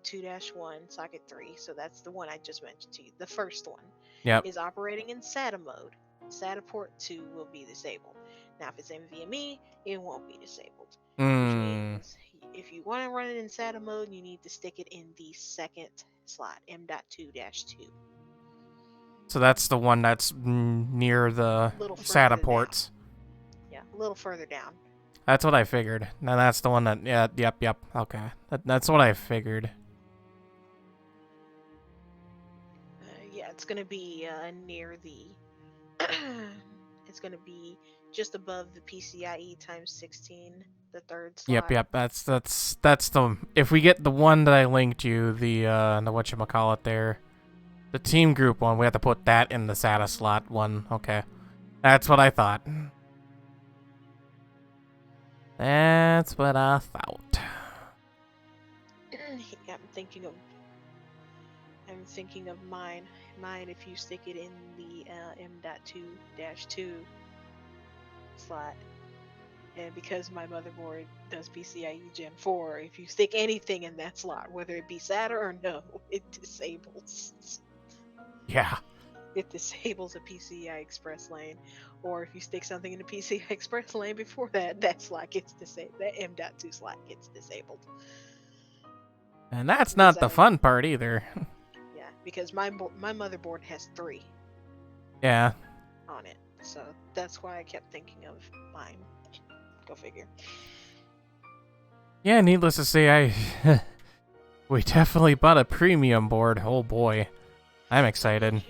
2-1 socket 3, so that's the one I just mentioned to you, the first one, Yep. is operating in SATA mode. SATA port 2 will be disabled. Now if it's NVMe, it won't be disabled. Which means if you want to run it in SATA mode, you need to stick it in the second slot, M.2-2. So that's the one that's near the SATA ports. Down. Yeah, a little further down. That's what I figured. Now that's the one that, yeah, yep. Okay. That's what I figured. Yeah, it's going to be near the... it's going to be just above the PCIe times 16, the third slot. Yep. That's the... If we get the one that I linked you, the whatchamacallit there, the team group one, we have to put that in the SATA slot one. Okay. That's what I thought. That's what I thought. Yeah, I'm thinking of mine. Mine, if you stick it in the M.2-2 slot, and because my motherboard does PCIe Gen 4, if you stick anything in that slot, whether it be SATA or no, it disables. Yeah. It disables a PCI Express lane, or if you stick something in the PCI Express lane before that slot gets disabled. That M.2 slot gets disabled. And that's not the fun part either. Yeah, because my motherboard has 3. Yeah. On it, so that's why I kept thinking of mine. Go figure. Yeah, needless to say, we definitely bought a premium board. Oh boy. I'm excited. You did.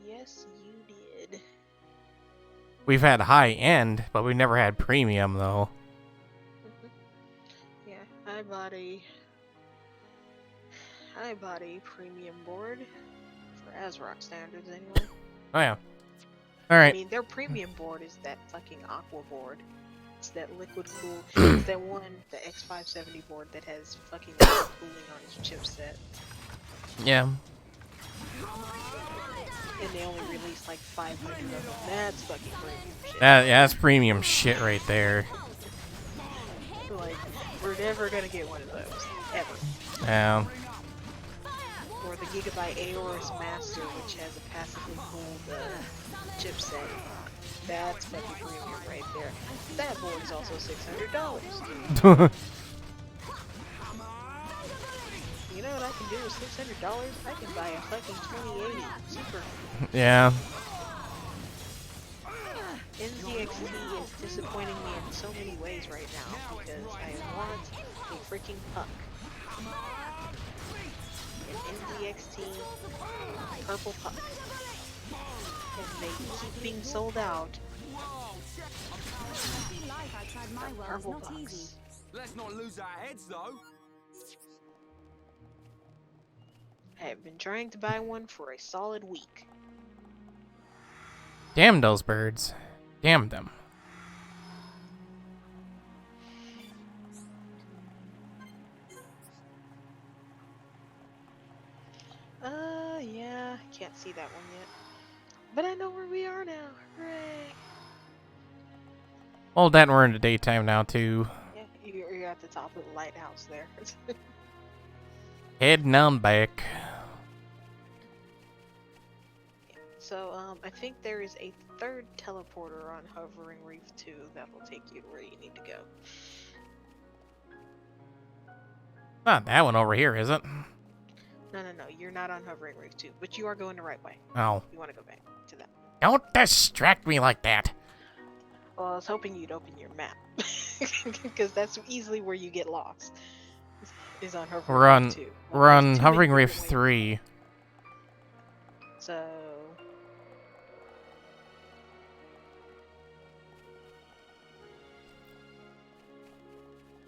Yes, you did. We've had high end, but we never had premium though. Yeah, I bought a premium board for ASRock standards anyway. Oh yeah. Alright. I mean, their premium board is that fucking Aqua board. It's that liquid cool. It's that one, the X570 board that has fucking liquid cooling on its chipset. Yeah. And they only released like 500 of them. That's fucking premium shit. Yeah, that's premium shit right there. Like, we're never gonna get one of those. Ever. Yeah. Or the Gigabyte Aorus Master, which has a passively cooled chipset. That's fucking premium right there. That board is also $600. You know what I can do with $600? I can buy a fucking 2080 Super. Yeah. NZXT is disappointing me in so many ways right now because I want a freaking puck. An NZXT purple puck. And they keep being sold out. Purple pucks. Let's not lose our heads though. I have been trying to buy one for a solid week. Damn those birds. Damn them. Yeah, can't see that one yet. But I know where we are now. Hooray! Well, that we're in the daytime now too. Yeah, you're at the top of the lighthouse there. Heading on back. So, I think there is a third teleporter on Hovering Reef 2 that will take you to where you need to go. Not that one over here, is it? No. You're not on Hovering Reef 2, but you are going the right way. Oh. You want to go back to that. Don't distract me like that. Well, I was hoping you'd open your map. Because that's easily where you get lost. Is on Hovering Reef 2. Like, We're there's on too many Hovering Reef different ways. 3. So...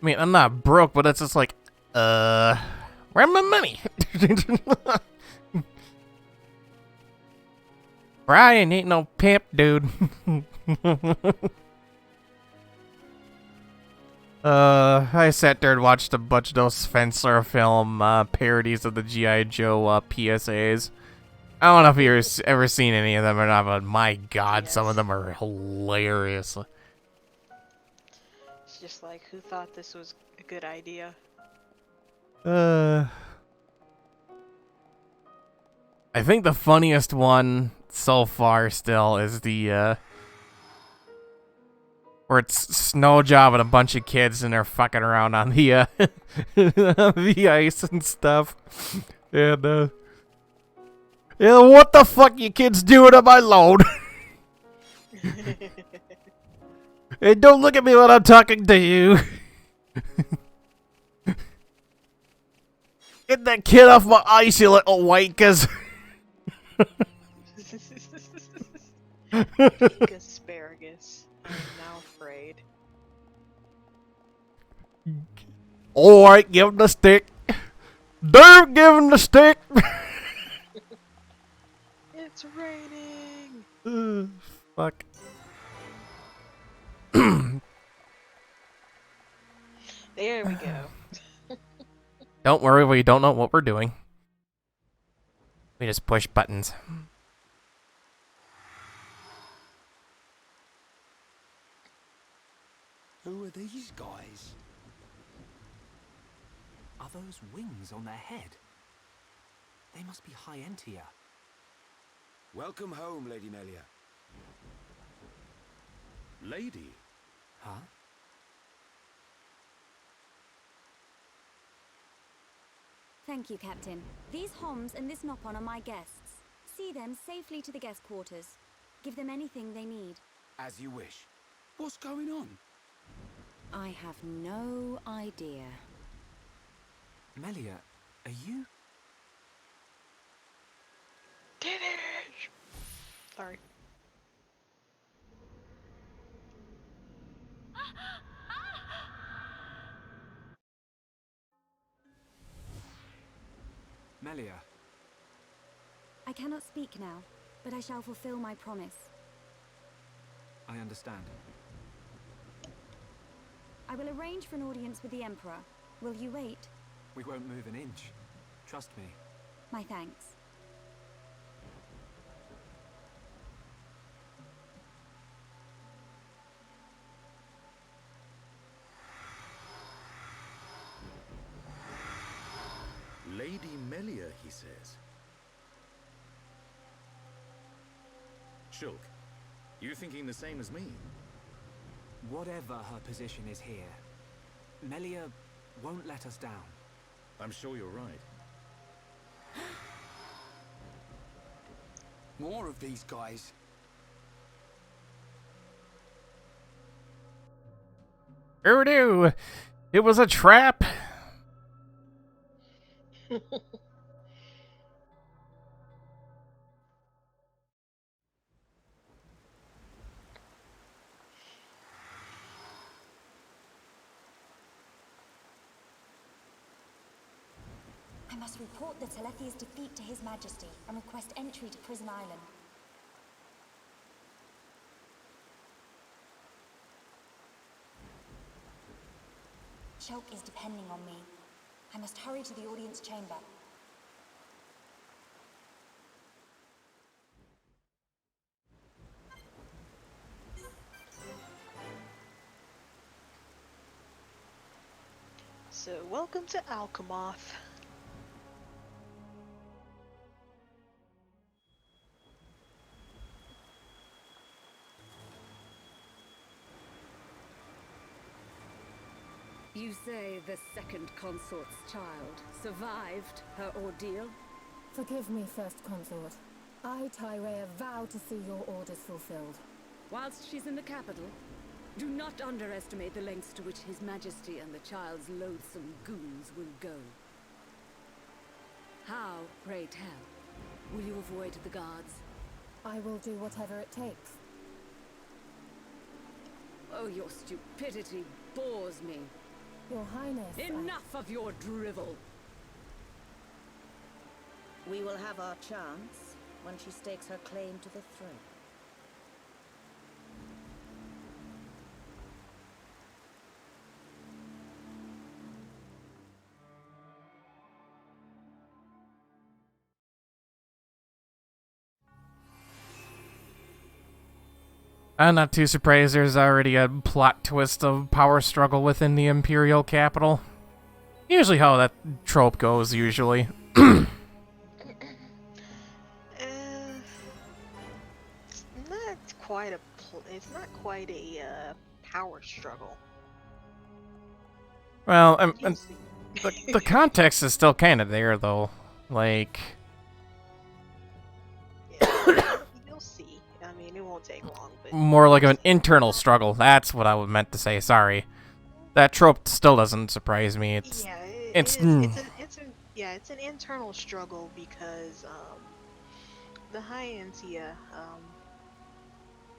I mean, I'm not broke, but it's just like, where's my money? Brian ain't no pimp, dude. I sat there and watched a bunch of those Spencer film parodies of the G.I. Joe PSAs. I don't know if you've ever seen any of them or not, but my god, some of Yes. them are hilarious. It's just like, who thought this was a good idea? I think the funniest one so far still is the where it's Snow Job and a bunch of kids and they're fucking around on the the ice and stuff. And yeah, what the fuck you kids doing on my load? Hey, don't look at me when I'm talking to you. Get that kid off my ice, you little wankers. Pink asparagus. I am now afraid. Alright, give him the stick. Don't give him the stick. It's raining! Fuck. There we go. Don't worry, we don't know what we're doing. We just push buttons. Who are these guys? Are those wings on their head? They must be high Entia. Welcome home, Lady Melia. Lady? Huh? Thank you, Captain. These Homs and this Nopon are my guests. See them safely to the guest quarters. Give them anything they need. As you wish. What's going on? I have no idea. Melia, are you? Finish! Sorry. Melia, I cannot speak now, but I shall fulfill my promise. I understand. I will arrange for an audience with the Emperor. Will you wait? We won't move an inch. Trust me. My thanks. Lady Melia, he says. Shulk, you thinking the same as me? Whatever her position is here, Melia won't let us down. I'm sure you're right. More of these guys. Urdu! It was a trap! I must report the Telethia's defeat to His Majesty and request entry to Prison Island. Shulk is depending on me. I must hurry to the audience chamber. So, welcome to Alchemoth. You say the second consort's child survived her ordeal? Forgive me, First Consort. I, Tyrea, vow to see your orders fulfilled. Whilst she's in the capital, do not underestimate the lengths to which His Majesty and the child's loathsome goons will go. How, pray tell, will you avoid the guards? I will do whatever it takes. Oh, your stupidity bores me. Your Highness, Enough of your drivel! We will have our chance when she stakes her claim to the throne. I'm not too surprised there's already a plot twist of power struggle within the Imperial capital. Usually how that trope goes, usually. It's not quite a power struggle. Well, You'll see. the context is still kind of there, though. Like... Yeah, you'll see. I mean, it won't take long, but... More like an internal struggle. That's what I meant to say, sorry. That trope still doesn't surprise me. It's... Yeah, It's it's an internal struggle because the High Entia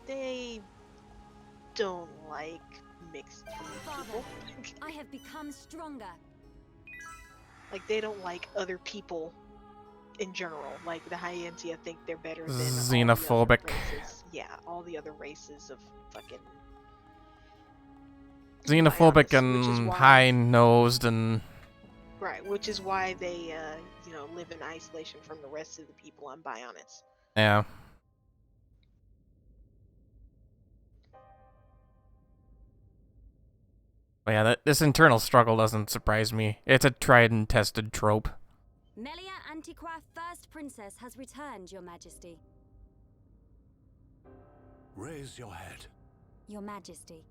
they don't like mixed people. I have become stronger. Like they don't like other people in general. Like the High Entia think they're better than Xenophobic. All the other races. Yeah, all the other races of fucking Xenophobic Bionis, which is and why- high-nosed and... Right, which is why they live in isolation from the rest of the people on Bionis. Yeah. But yeah, this internal struggle doesn't surprise me. It's a tried and tested trope. Melia Antiqua, First Princess, has returned, Your Majesty. Raise your head. Your Majesty.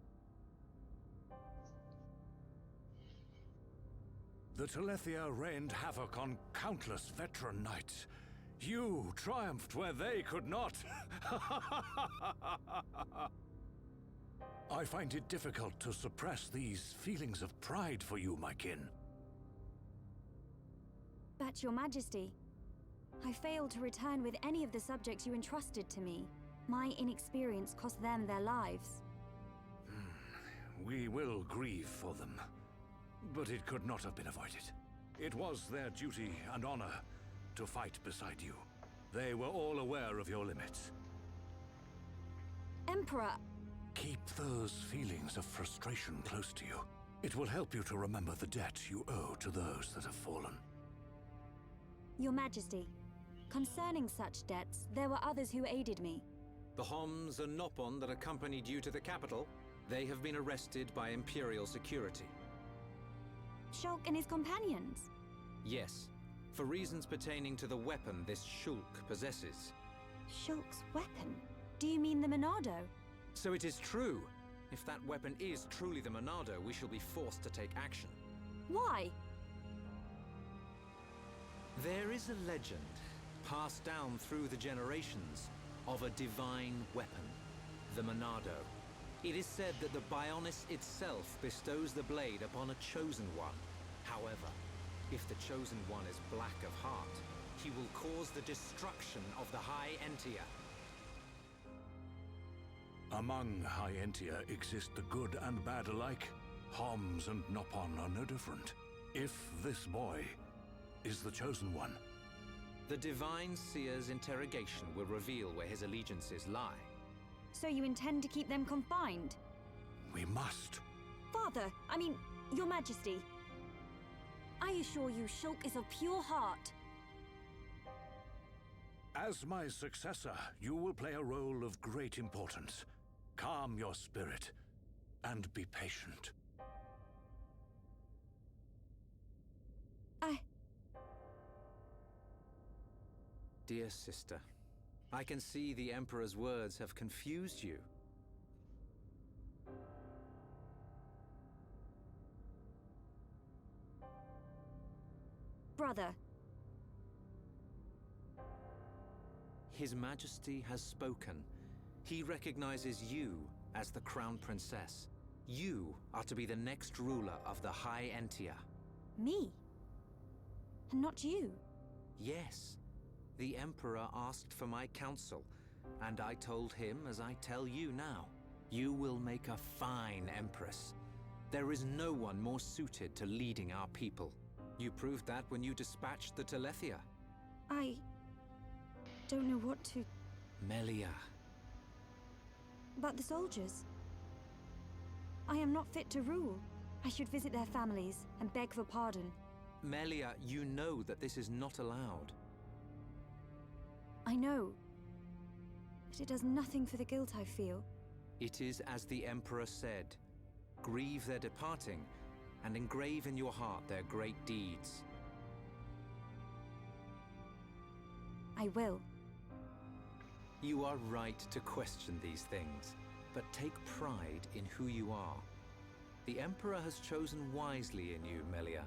The Telethia rained havoc on countless veteran knights. You triumphed where they could not. I find it difficult to suppress these feelings of pride for you, my kin. But, Your Majesty, I failed to return with any of the subjects you entrusted to me. My inexperience cost them their lives. We will grieve for them, but it could not have been avoided. It was their duty and honor to fight beside you. They were all aware of your limits. Emperor! Keep those feelings of frustration close to you. It will help you to remember the debt you owe to those that have fallen. Your Majesty, concerning such debts, there were others who aided me. The Homs and Nopon that accompanied you to the capital, they have been arrested by Imperial security. Shulk and his companions? Yes, for reasons pertaining to the weapon this Shulk possesses. Shulk's weapon? Do you mean the Monado? So it is true. If that weapon is truly the Monado, we shall be forced to take action. Why? There is a legend, passed down through the generations, of a divine weapon, the Monado. It is said that the Bionis itself bestows the blade upon a chosen one. However, if the chosen one is black of heart, he will cause the destruction of the High Entia. Among High Entia exist the good and bad alike. Homs and Nopon are no different. If this boy is the chosen one, The Divine Seer's interrogation will reveal where his allegiances lie. So you intend to keep them confined? we must. Father, I mean, Your Majesty. I assure you Shulk is of pure heart. As my successor, you will play a role of great importance. Calm your spirit and be patient. Dear sister, I can see the Emperor's words have confused you. brother? His Majesty has spoken. He recognizes you as the Crown Princess. You are to be the next ruler of the High Entia. Me? And not you? Yes. The Emperor asked for my counsel, and I told him as I tell you now. You will make a fine Empress. There is no one more suited to leading our people. You proved that when you dispatched the Telethia. I don't know what to... Melia. But the soldiers? I am not fit to rule. I should visit their families and beg for pardon. Melia, you know that this is not allowed. I know. But it does nothing for the guilt I feel. It is as the Emperor said. Grieve their departing, and engrave in your heart their great deeds. I will. You are right to question these things, but take pride in who you are. The Emperor has chosen wisely in you, Melia.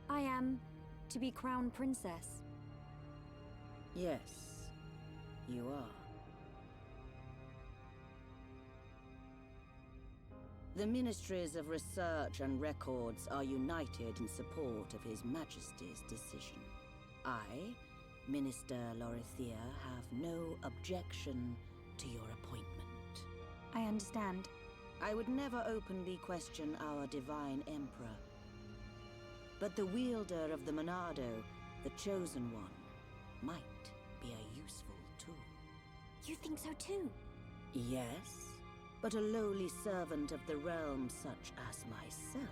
I am to be Crown Princess. Yes, you are. The Ministries of Research and Records are united in support of His Majesty's decision. I, Minister Lorithia, have no objection to your appointment. I understand. I would never openly question our Divine Emperor. But the wielder of the Monado, the Chosen One, might be a useful tool. You think so too? Yes, but a lowly servant of the realm such as myself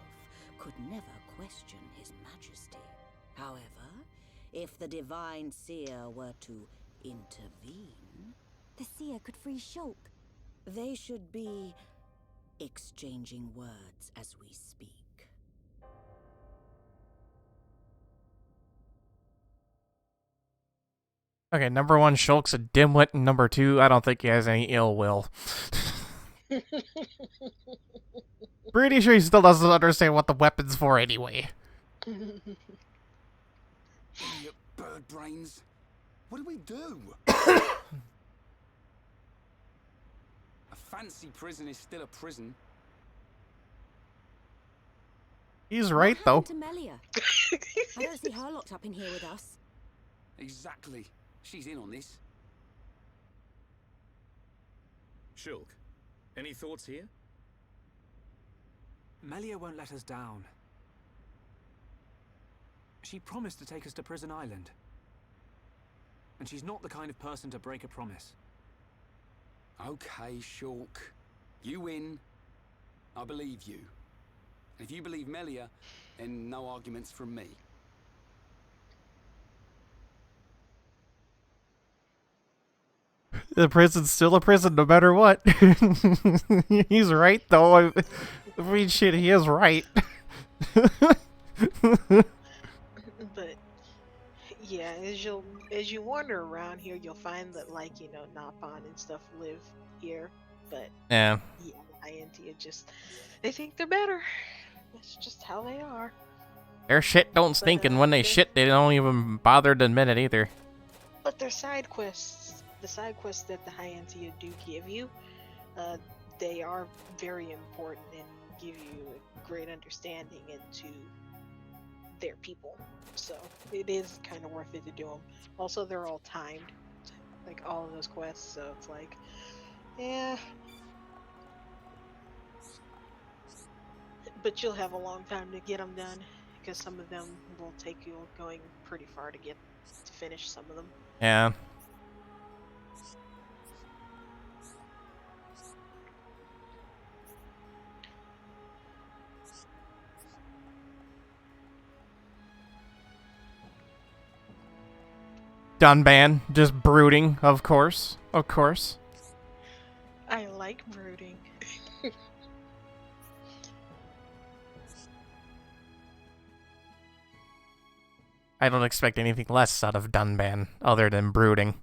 could never question His Majesty. However, if the Divine Seer were to intervene... The Seer could free Shulk. They should be exchanging words as we speak. Okay, number one, Shulk's a dimwit, and number two, I don't think he has any ill will. Pretty sure he still doesn't understand what the weapon's for anyway. Idiot bird brains. What do we do? A fancy prison is still a prison. He's right, though. What happened to Melia? I don't see her locked up in here with us. Exactly. She's in on this. Shulk, any thoughts here? Melia won't let us down. She promised to take us to Prison Island. And she's not the kind of person to break a promise. Okay, Shulk. You win. I believe you. And if you believe Melia, then no arguments from me. The prison's still a prison no matter what. He's right, though. I mean, shit, he is right. But yeah, as you wander around here, you'll find that, like, you know, Napon and stuff live here. But Yeah. yeah, Iantia just, they think they're better. That's just how they are. Their shit don't stink, and when they shit, they don't even bother to admit it either. But their side quests, the side quests that the Hyantia do give you, they are very important and give you a great understanding into their people. So it is kind of worth it to do them. Also, they're all timed, like all of those quests. So it's like, yeah. But you'll have a long time to get them done, because some of them will take you going pretty far to finish some of them. Yeah. Dunban, just brooding, of course. Of course. I like brooding. I don't expect anything less out of Dunban, other than brooding.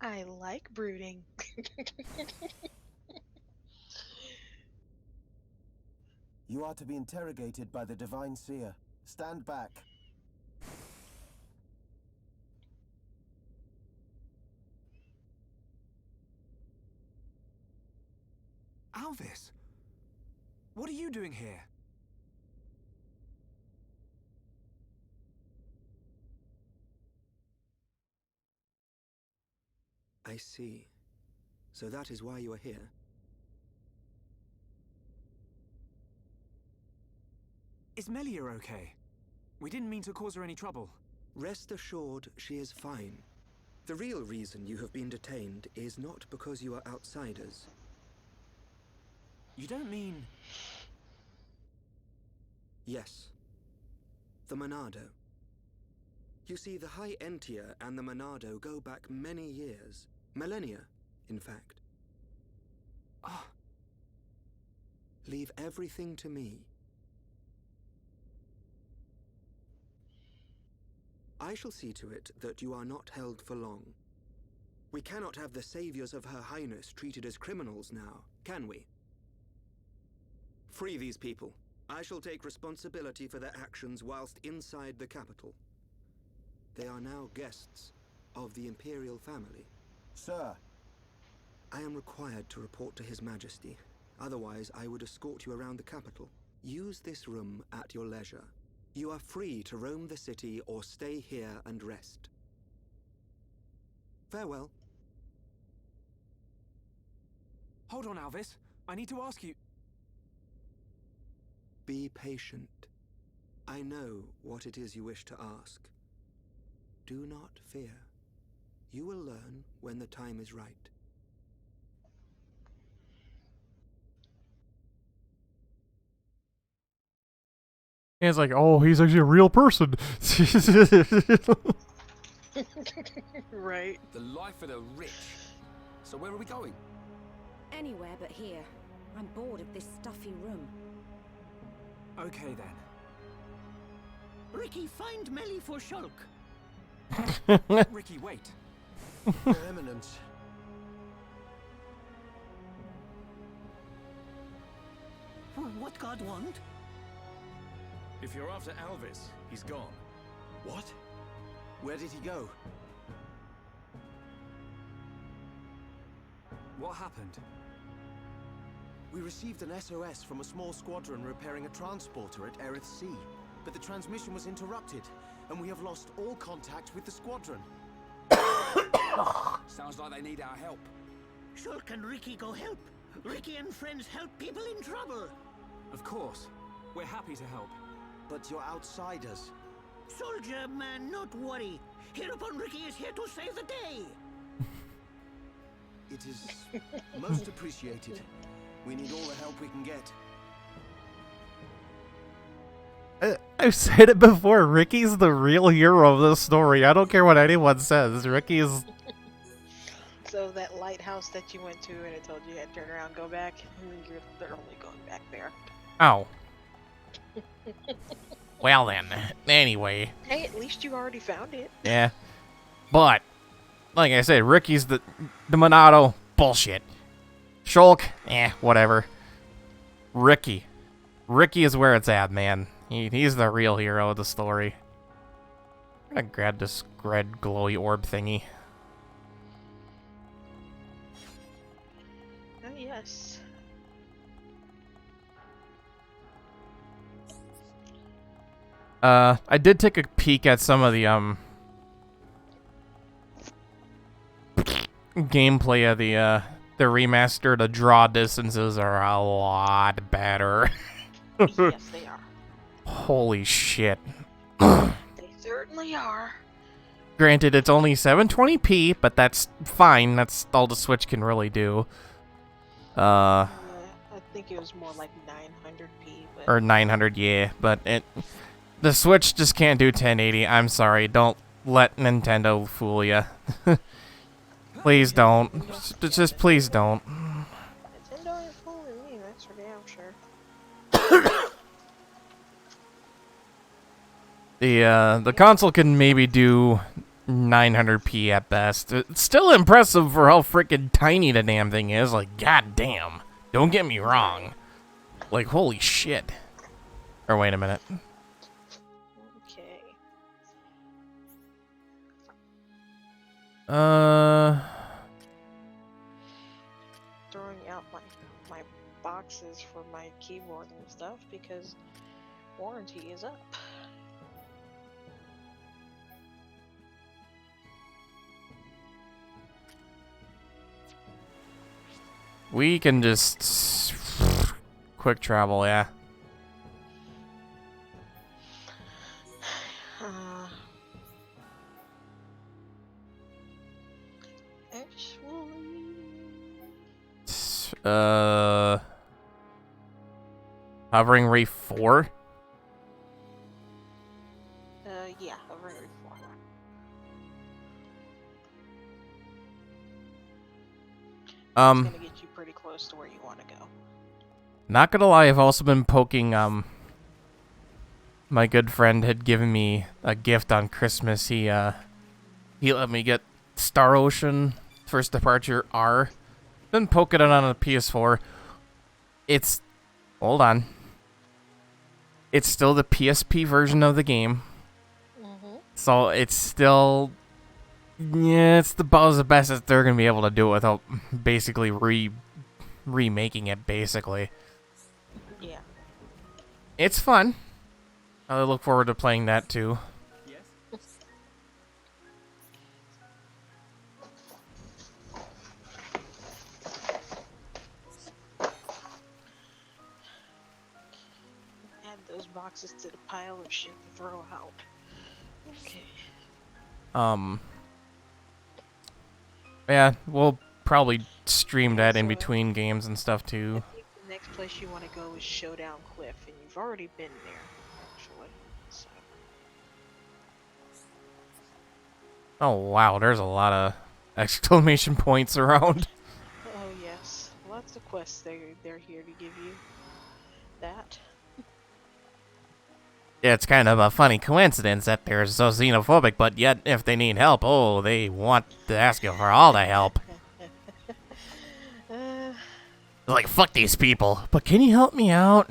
I like brooding. You are to be interrogated by the Divine Seer. Stand back. Alvis! What are you doing here? I see. So that is why you are here. Is Melia okay? We didn't mean to cause her any trouble. Rest assured, she is fine. The real reason you have been detained is not because you are outsiders. You don't mean... Yes. The Monado. You see, the High Entia and the Monado go back many years. Millennia, in fact. Ah. Leave everything to me. I shall see to it that you are not held for long. We cannot have the saviors of Her Highness treated as criminals now, can we? Free these people. I shall take responsibility for their actions whilst inside the capital. They are now guests of the Imperial family. Sir. I am required to report to His Majesty. Otherwise, I would escort you around the capital. Use this room at your leisure. You are free to roam the city or stay here and rest. Farewell. Hold on, Alvis. I need to ask you... Be patient. I know what it is you wish to ask. Do not fear. You will learn when the time is right. And it's like, oh, he's actually a real person. Right. The life of the rich. So where are we going? Anywhere but here. I'm bored of this stuffy room. Okay, then. Ricky, find Melly for Shulk. Ricky, wait. Your Eminence. What God want? If you're after Alvis, he's gone. What? Where did he go? What happened? We received an SOS from a small squadron repairing a transporter at Erith Sea, but the transmission was interrupted, and we have lost all contact with the squadron. Sounds like they need our help. Shulk and Ricky go help. Ricky and friends help people in trouble. Of course. We're happy to help. But you're outsiders. Soldier man, not worry. Hereupon Ricky is here to save the day. It is most appreciated. We need all the help we can get. I've said it before, Ricky's the real hero of this story. I don't care what anyone says. Ricky's... So that lighthouse that you went to and it told you had to turn around, go back, you're literally going back there. Oh. Well then. Anyway. Hey, at least you already found it. Yeah. But, like I said, Ricky's the Monado. Bullshit. Shulk, whatever. Ricky. Ricky is where it's at, man. He's the real hero of the story. I'm gonna grab this red glowy orb thingy. Oh, yes. I did take a peek at some of the, gameplay of the remaster. The draw distances are a lot better. Yes, they are. Holy shit. They certainly are. Granted, it's only 720p, but that's fine. That's all the Switch can really do. I think it was more like 900p. But... Or 900, yeah. But the Switch just can't do 1080. I'm sorry. Don't let Nintendo fool you. Please don't. Just please don't. Nintendo ain't fooling me, that's for damn sure. The console can maybe do 900p at best. It's still impressive for how freaking tiny the damn thing is. Like, goddamn. Don't get me wrong. Like, holy shit. Or wait a minute. Okay. Throwing out my boxes for my keyboard and stuff because warranty is up. We can just quick travel, yeah. Hovering Ray 4? Yeah, hovering Ray 4. It's gonna get you pretty close to where you want to go. Not gonna lie, I've also been poking, my good friend had given me a gift on Christmas. He let me get Star Ocean First Departure R. Been poking it on a PS4. Hold on. It's still the PSP version of the game. So it's still, yeah, it's about the best that they're gonna be able to do it without basically remaking it, basically. Yeah. It's fun. I look forward to playing that too. Add those boxes to the pile of shit to throw out. Okay. Yeah, we'll probably stream that in between games and stuff too. I think the next place you want to go is Showdown Cliff, and you've already been there, actually. So. Oh wow, there's a lot of exclamation points around. Oh yes, lots of quests. They're here to give you that. Yeah, it's kind of a funny coincidence that they're so xenophobic, but yet if they need help, oh, they want to ask you for all the help. Like, fuck these people, but can you help me out?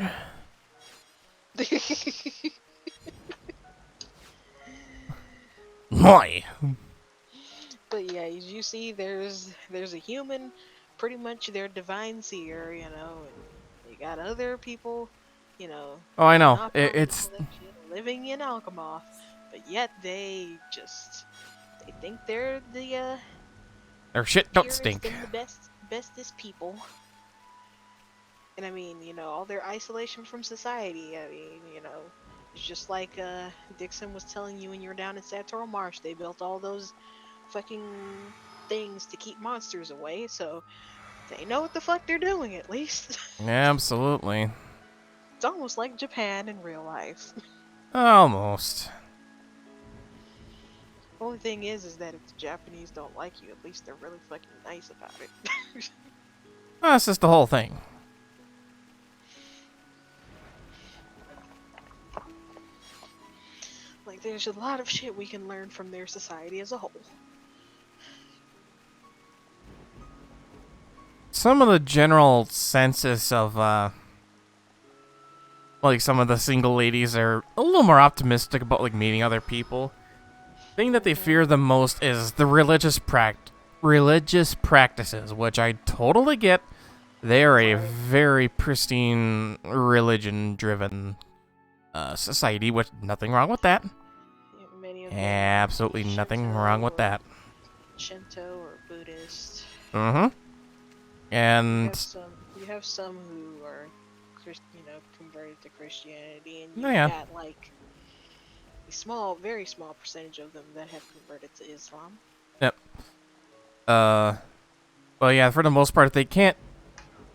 Why? But yeah, as you see, there's a human, pretty much their divine seer, you know, and you got other people, you know. Oh, I know. Not It's living in Alchemoth, but yet they think they're the their shit don't purest stink. and the bestest people. And I mean, you know, all their isolation from society. I mean, you know, it's just like Dixon was telling you when you were down in Satoral Marsh. They built all those fucking things to keep monsters away, so they know what the fuck they're doing, at least. Absolutely. It's almost like Japan in real life. Almost. Only thing is that if the Japanese don't like you, at least they're really fucking nice about it. Well, that's just the whole thing. Like, there's a lot of shit we can learn from their society as a whole. Some of the general census of, like, some of the single ladies are a little more optimistic about, like, meeting other people. The thing that they fear the most is the religious practices, which I totally get. They are a very pristine, religion-driven society, which nothing wrong with that. Yeah, many of them Absolutely nothing wrong with that. Shinto or Buddhist. Mm-hmm. And you have some who are, you know, converted to Christianity, and you yeah. got like a very small percentage of them that have converted to Islam. Yep. Well, yeah, for the most part, they can't.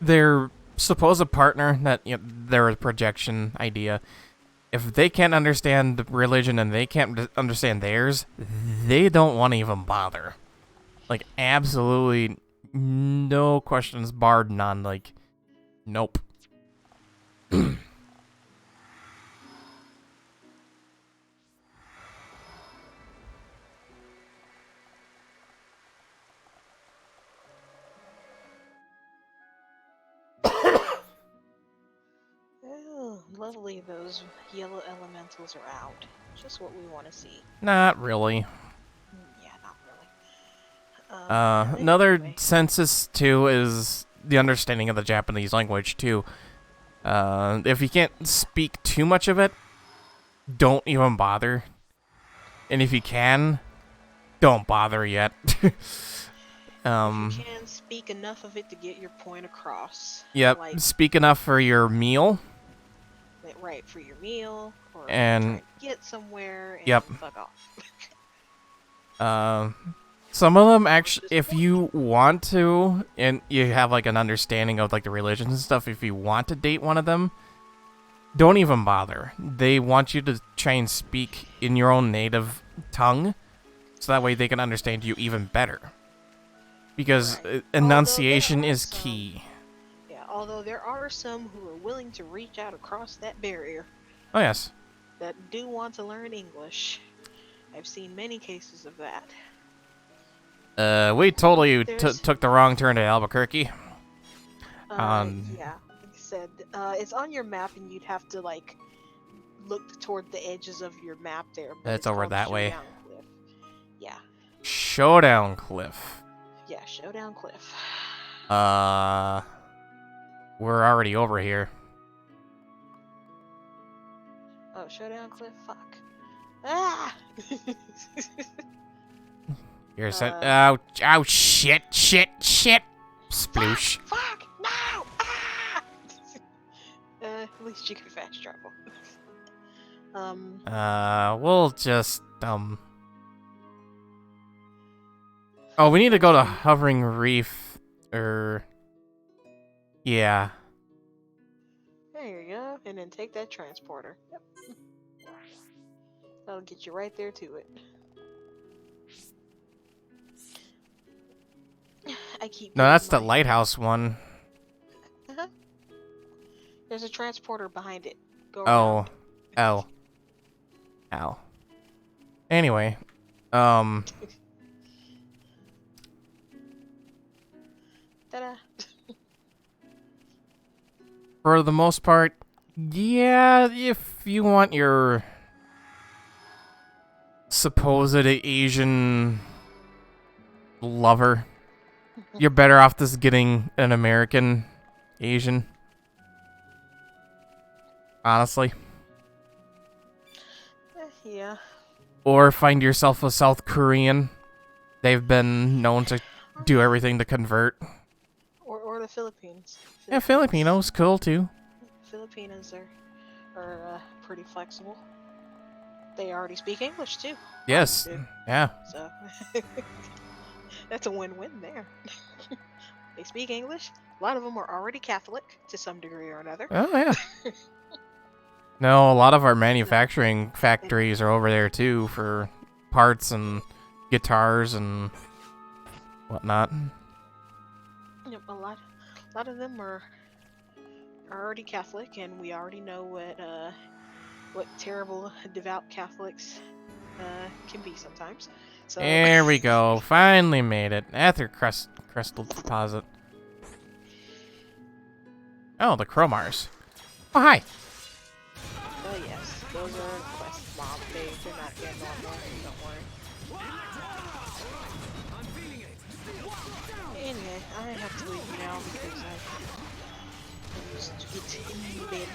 Their supposed partner, that, you know, their projection idea, if they can't understand the religion and they can't understand theirs, they don't want to even bother. Like, absolutely no questions barred, none. Like, nope. Lovely, those yellow elementals are out. Just what we want to see. Not really. Yeah, not really. Another Anyway. census too is the understanding of the Japanese language too. If you can't speak too much of it, don't even bother. And if you can, don't bother yet. If you can speak enough of it to get your point across. Yep, Like, speak enough for your meal. Right, for your meal, or And trying to get somewhere, and yep. fuck off. Some of them actually, if you want to, and you have like an understanding of like the religions and stuff, if you want to date one of them, don't even bother. They want you to try and speak in your own native tongue, so that way they can understand you even better. Because enunciation is key. Yeah, although there are some who are willing to reach out across that barrier. Oh, yes. That do want to learn English. I've seen many cases of that. We totally took the wrong turn to Albuquerque. Yeah, like I said, it's on your map, and you'd have to like look toward the edges of your map there. It's over that way. Cliff. Yeah. Showdown Cliff. Yeah, Showdown Cliff. We're already over here. Oh, Showdown Cliff. Fuck. Ah. You're oh shit, sploosh. Fuck! No! Ah! At least you can fast travel. We'll just oh, we need to go to Hovering Reef, yeah. There you go, and then take that transporter. Yep. That'll get you right there to it. No, that's the lighthouse one. There's a transporter behind it. Go around. Ow. Anyway, Ta-da. For the most part, yeah, if you want your supposed Asian lover, you're better off just getting an American Asian. Honestly. Yeah. Or find yourself a South Korean. They've been known to do everything to convert. Or the Philippines. Yeah, Filipinos, cool too. Filipinos are pretty flexible. They already speak English too. Yes. Yeah. So that's a win-win there. They speak English. A lot of them are already Catholic to some degree or another. Oh yeah. No, a lot of our manufacturing factories are over there too for parts and guitars and whatnot. Yep, a lot of them are already Catholic, and we already know what terrible devout Catholics can be sometimes. So there we go. Finally made it. Ether crystal deposit. Oh, the Chromars. Oh, hi. Oh yes, those are quest mob. They're not getting on more. Don't worry. Anyway, I have to leave you now because I used to get in bed.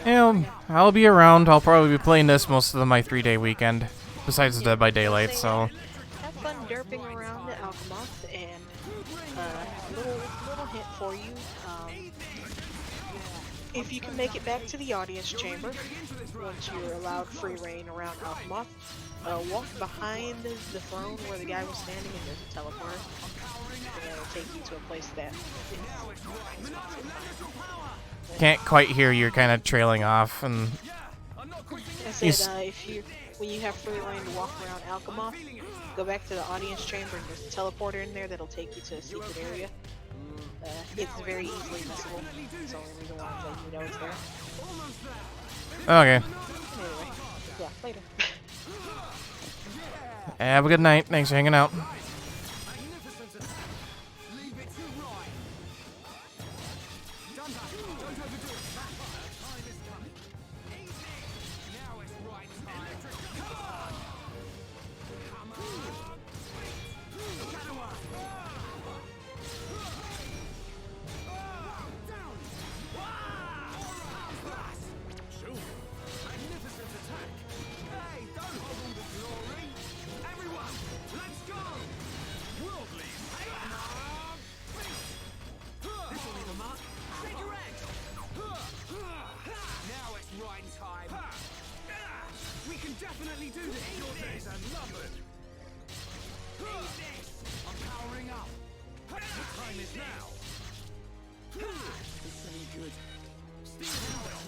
Yeah, I'll be around. I'll probably be playing this most of my 3-day weekend, besides Dead by Daylight, so... Have fun derping around the Alchemoth, and little hint for you, if you can make it back to the audience chamber, once you're allowed free reign around Alchemoth, walk behind the throne where the guy was standing, and there's a teleporter, and it'll take you to a place that Can't quite hear you, kind of trailing off, and... I said, when you have free reign to walk around Alchemoth, go back to the audience chamber, and there's a teleporter in there that'll take you to a secret area. It's very easily missable. It's the only reason why I'm letting you know it's there. Okay. Anyway, yeah, later. Have a good night. Thanks for hanging out. Now! This ain't good.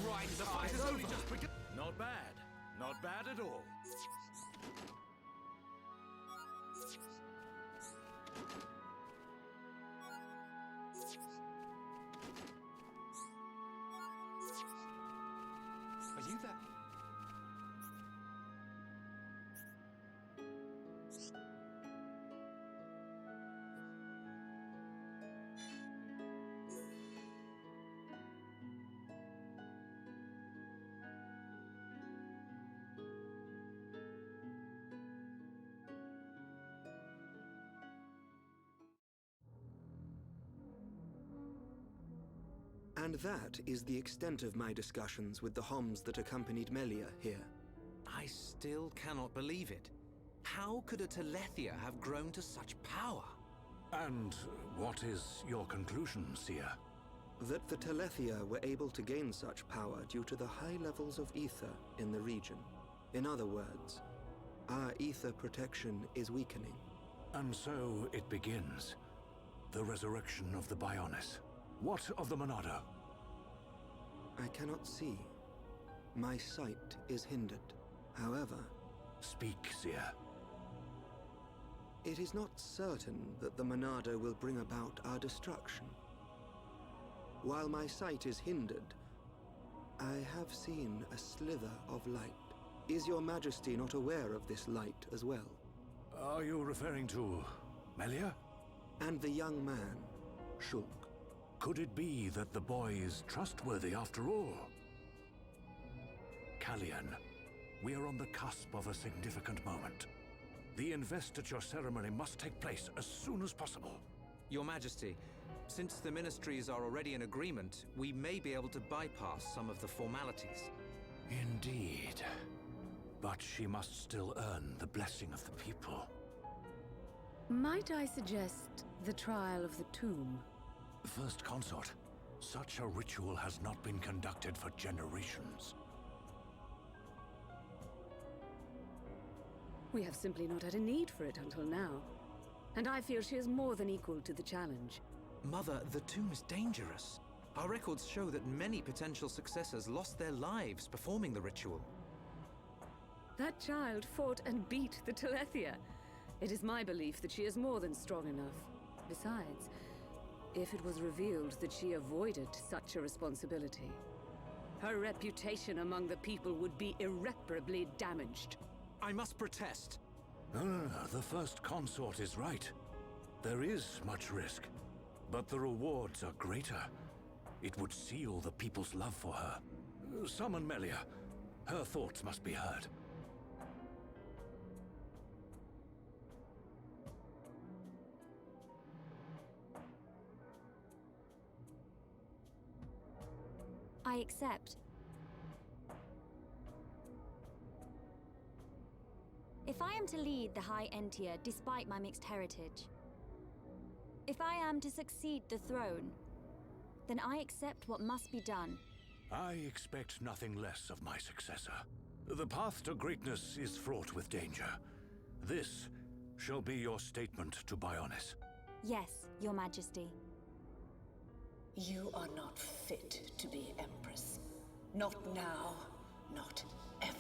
Right, The fight has only just begun. Not bad. Not bad at all. Are you there? And that is the extent of my discussions with the Homs that accompanied Melia here. I still cannot believe it. How could a Telethia have grown to such power? And what is your conclusion, Seer? That the Telethia were able to gain such power due to the high levels of ether in the region. In other words, our ether protection is weakening. And so it begins. The resurrection of the Bionis. What of the Monado? I cannot see. My sight is hindered. However... Speak, Seer. It is not certain that the Monado will bring about our destruction. While my sight is hindered, I have seen a slither of light. Is your Majesty not aware of this light as well? Are you referring to Melia? And the young man, Shulk. Could it be that the boy is trustworthy after all? Kallian, we are on the cusp of a significant moment. The investiture ceremony must take place as soon as possible. Your Majesty, since the ministries are already in agreement, we may be able to bypass some of the formalities. Indeed. But she must still earn the blessing of the people. Might I suggest the trial of the tomb? First Consort, such a ritual has not been conducted for generations. We have simply not had a need for it until now. And I feel she is more than equal to the challenge. Mother, the tomb is dangerous. Our records show that many potential successors lost their lives performing the ritual. That child fought and beat the Telethia. It is my belief that she is more than strong enough. Besides, if it was revealed that she avoided such a responsibility, her reputation among the people would be irreparably damaged. I must protest. The First Consort is right. There is much risk, but the rewards are greater. It would seal the people's love for her. Summon Melia. Her thoughts must be heard. I accept. If I am to lead the High Entia despite my mixed heritage, if I am to succeed the throne, then I accept what must be done. I expect nothing less of my successor. The path to greatness is fraught with danger. This shall be your statement to Bionis. Yes, Your Majesty. You are not fit to be Empress. Not now, not ever.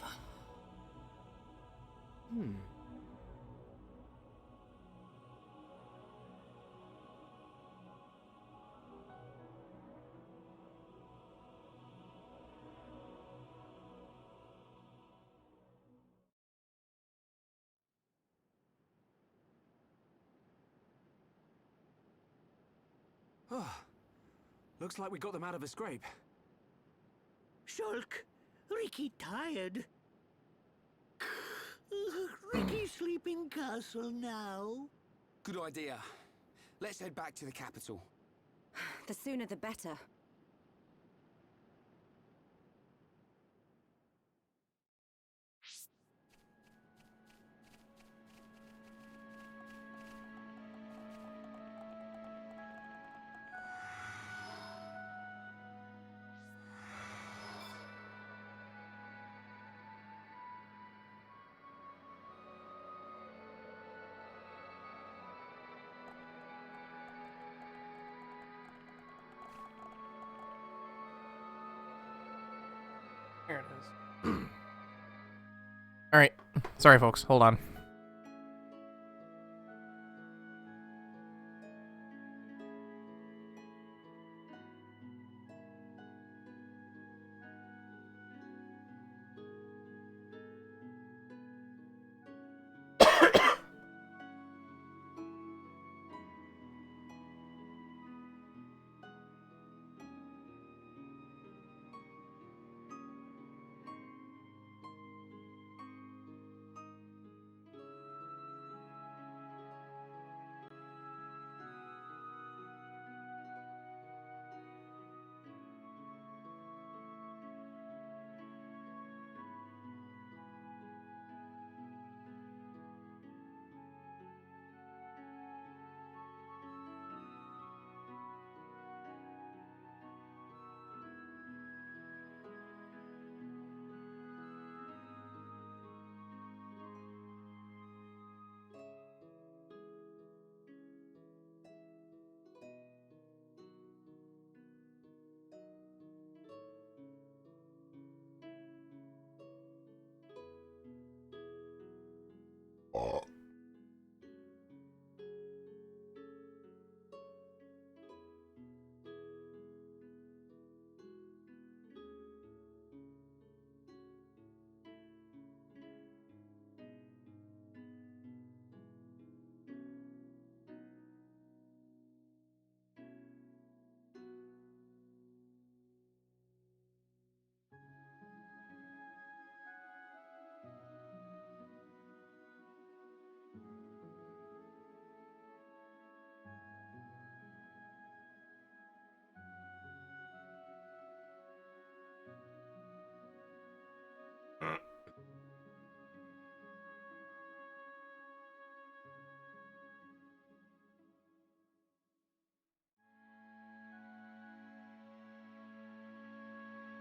Looks like we got them out of a scrape. Shulk, Ricky tired. Ricky sleep in castle now. Good idea. Let's head back to the capital. The sooner the better. There it is. Alright. Sorry, folks. Hold on.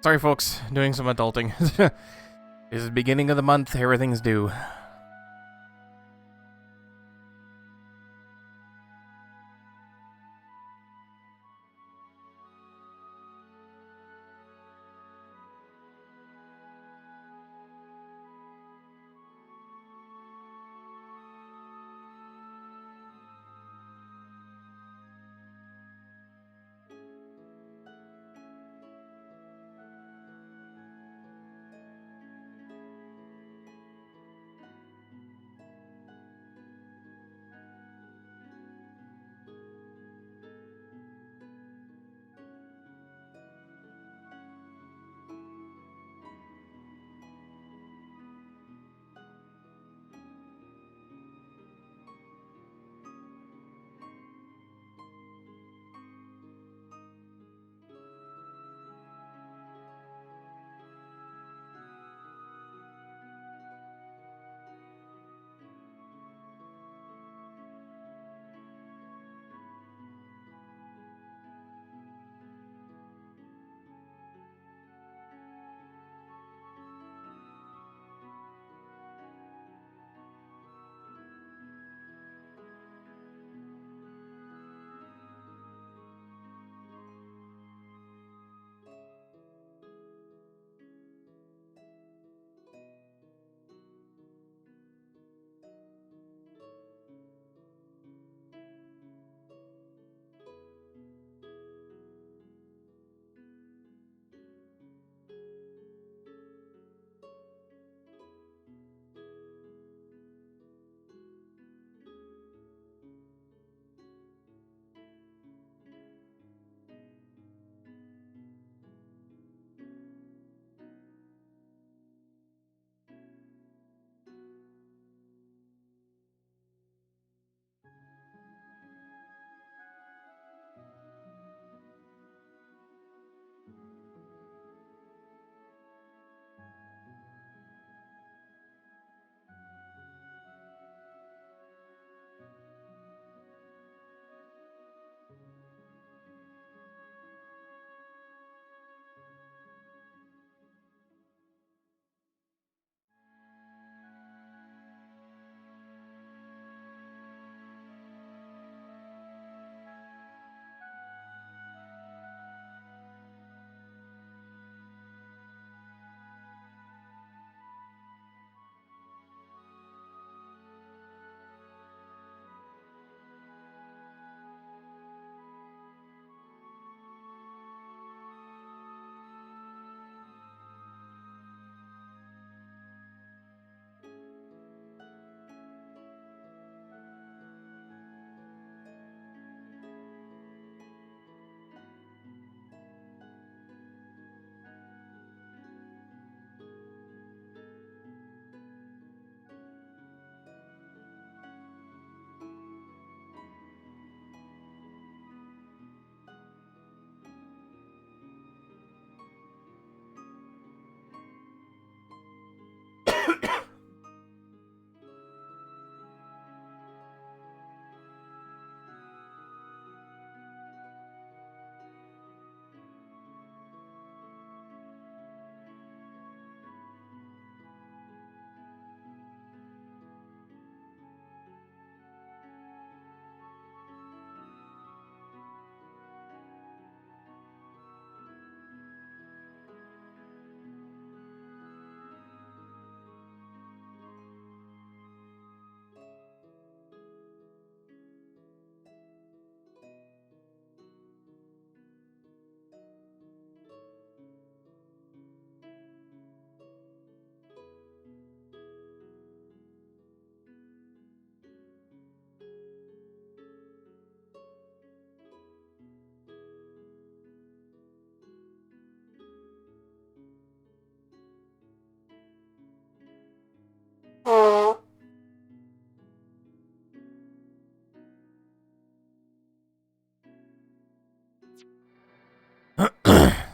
Sorry, folks. Doing some adulting. This is the beginning of the month. Everything's due.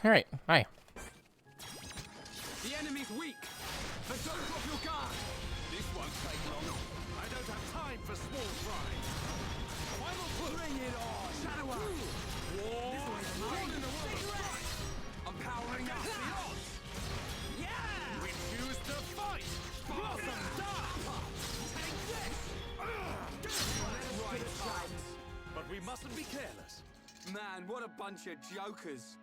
Alright, hi. The enemy's weak, but don't drop your guard. This won't take long. I don't have time for small fry. Final push. Bring it on. Shadow Eye. War. I'm powering up. The odds. Yeah. Refuse to fight. Blossom dark. Take this. Right times. But we mustn't be careless. Man, what a bunch of jokers.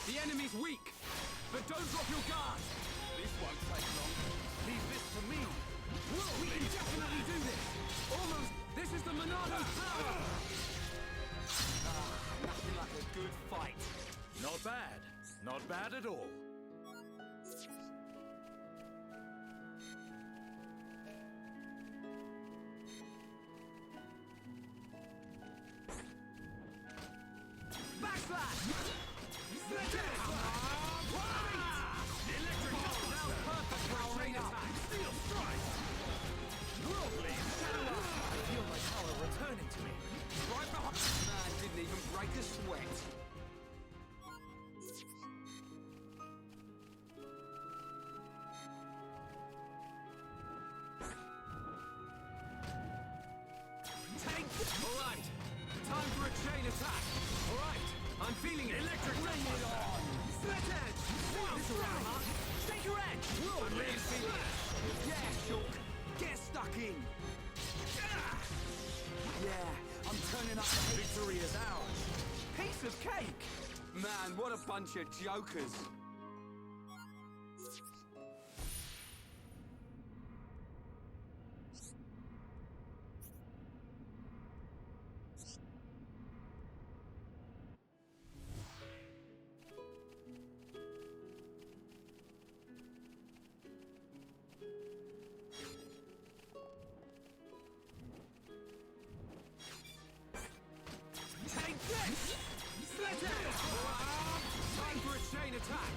The enemy's weak, but don't drop your guard. This won't take long. Leave this to me. We can definitely do this. Almost. This is the Monado's power. Nothing like a good fight. Not bad. Not bad at all. Backslash! Electric now perfect powering attack. Steel strike! Worldly shadow. I feel my power returning to me. Right behind. Man didn't even break a sweat. Take. All right. Time for a chain attack. All right. I'm feeling it. Electric bring it on. Split edge. This around, huh? Take your edge. I'm really feeling it. Yeah, Shulk. Get stuck in. Yeah, I'm turning up. The victory is ours. Piece of cake. Man, what a bunch of jokers. Take this! Split it! Time for a chain attack!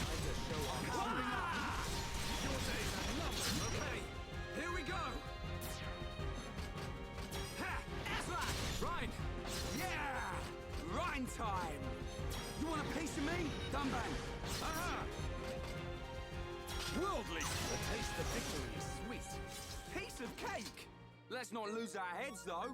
Time to show off. Warming up! Your days are numbered. Okay, here we go! Ha! S-Lash! Rhine! Yeah! Rhine time! You want a piece of me? Dumbbang! Aha! Worldly! The taste of victory is sweet. Piece of cake! Let's not lose our heads, though.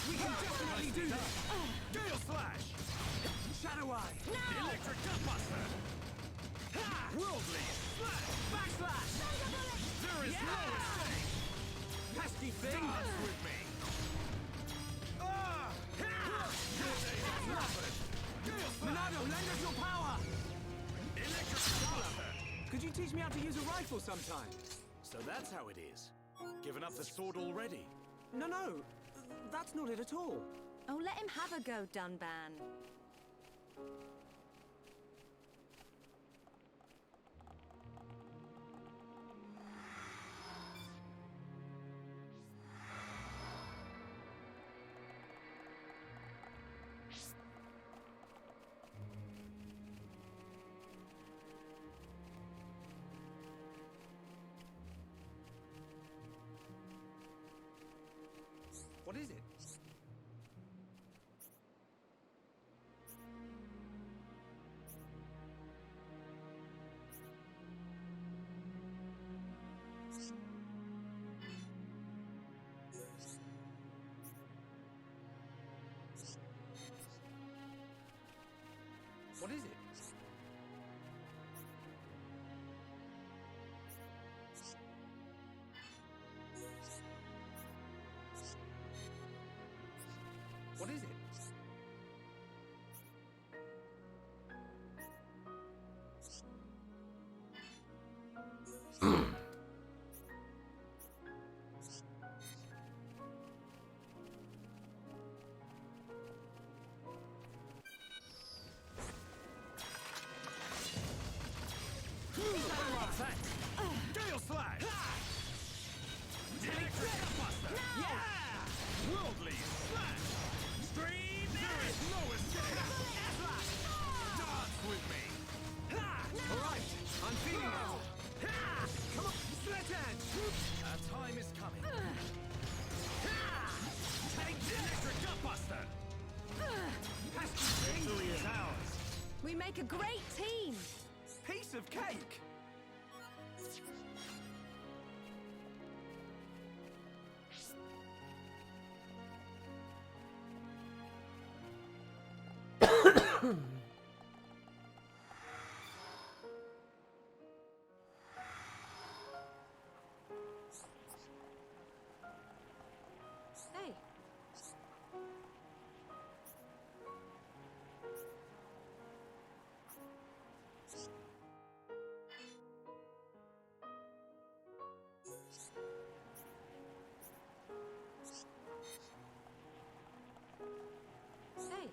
We can definitely do this! Gale Slash! Shadow Eye! No! Electric Gutbuster! Ha! Worldly! Slash! Backslash! There is no mistake! Pesky thing! Dance with me! Ah! Monado, lend us your power! Electric Gutbuster! Could you teach me how to use a rifle sometime? So that's how it is. Given up the sword already? No, that's not it at all. Oh, let him have a go, Dunban. What is it? What is it? What is it? Gale Slash! Electric Gutbuster! Yeah! Worldly Slash! Stream! There is no escape! Dance with me! Alright, I'm feeling it. Come on, Sledge Edge! Our time is coming. Take the Electric Gutbuster! Victory is ours! We make a great team! Piece of cake! Hey. Hey.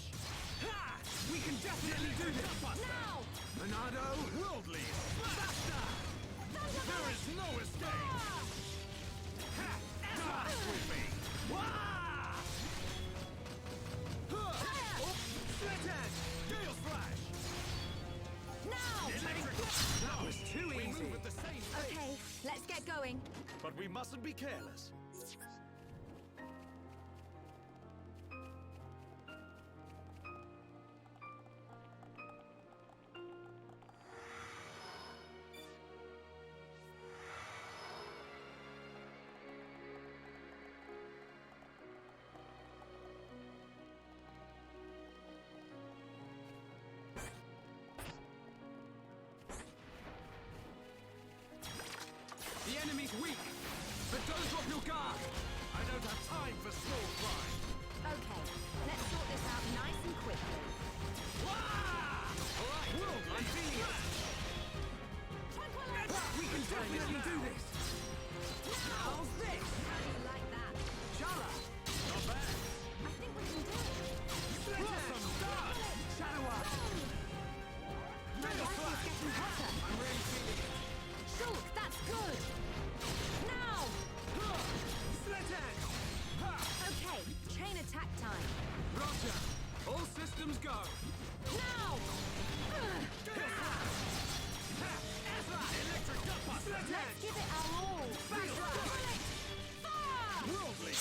Slash! Ha! We can definitely do this! Now! Monado, worldly! Faster! There is no escape! Ha! Die with me! Wah! Split Edge! Gale Slash! Now! That was too easy! We move at the same pace! Okay, let's get going. But we mustn't be careless. The enemy's weak, but don't drop your guard. I don't have time for small fry. Okay, let's sort this out nice and quickly. All right, I'm feeling it. We can definitely do this. How's this? How do you like that? Jala. Not bad. I think we can do it. Blossom Star. Shadow Up. My rifle's getting hotter. I'm really feeling it. Shulk, that's good. Now! Split Edge. Okay, chain attack time. Roger. All systems go. Now! Electric Gutbuster. Let's give it our all. Fire! Worldly.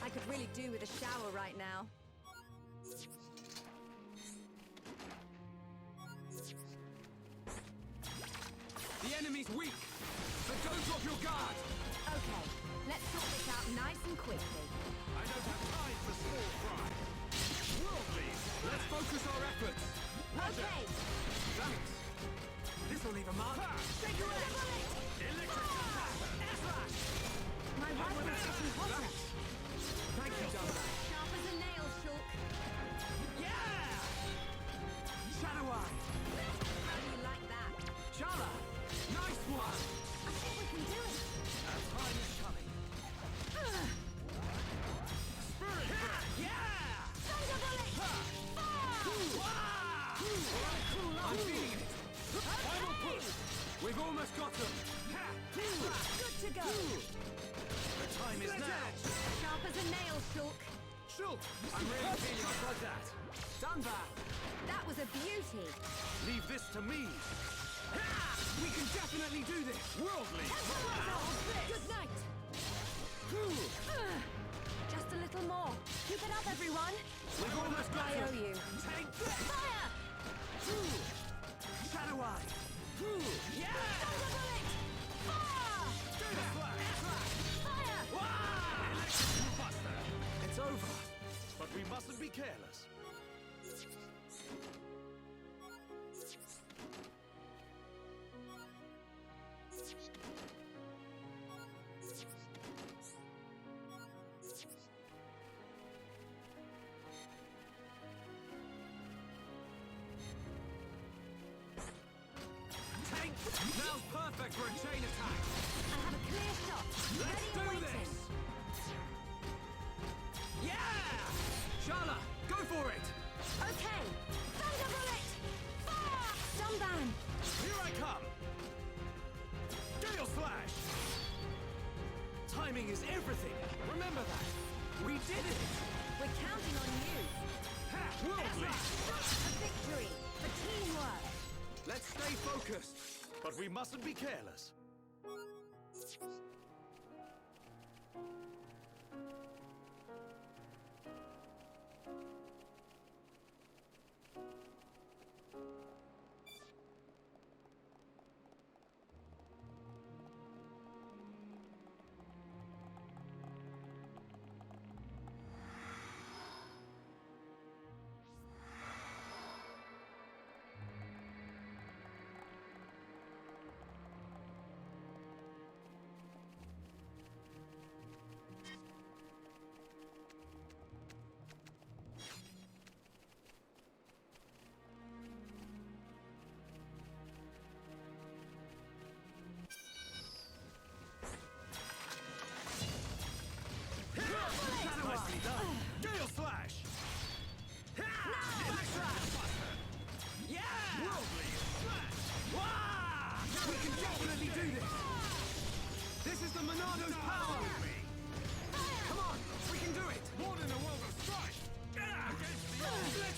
I could really do with a shower right now. The enemy's weak, but don't drop your guard. Okay, let's sort this out nice and quickly. I don't have time for small fry. Worldly. Let's focus our efforts. Roger. Okay. Thanks. This will leave a mark. Take your Electric Slash. My rifle's getting hotter. Thank you, Dumbo. Sharp as a nail, Shulk. Yeah! Shadow Eye. How do you like that? Chala. Nice one. I think we can do it. Our time is coming. Spirit Breath. Yeah! Thunder bullet! I'm feeling it. Final push. We've almost got them. Good to go. The time is now. Sharp as a nail, Shulk. Shulk. I'm really feeling it like that. Done that. That was a beauty. Leave this to me. We can definitely do this. Worldly. Good night. Just a little more. Keep it up, everyone. We've almost got I them. owe you. Take this. Fire! Shadow Eye. Yeah! Thunder bullet! Fire! Fire! Electric Buster. It's over. But we mustn't be careless. Now's perfect for a chain attack. I have a clear shot. Let's Ready do and waiting. this. Yeah! Shala, go for it. Okay. Thunder bullet! Fire! Dumban! Here I come. Gale Slash. Timing is everything. Remember that. We did it. We're counting on you. Worldly. A victory for teamwork. Let's stay focused. But we mustn't be careless.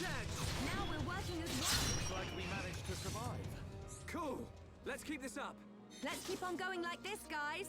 Now we're working as one. Looks like we managed to survive. Cool. Let's keep this up. Let's keep on going like this, guys.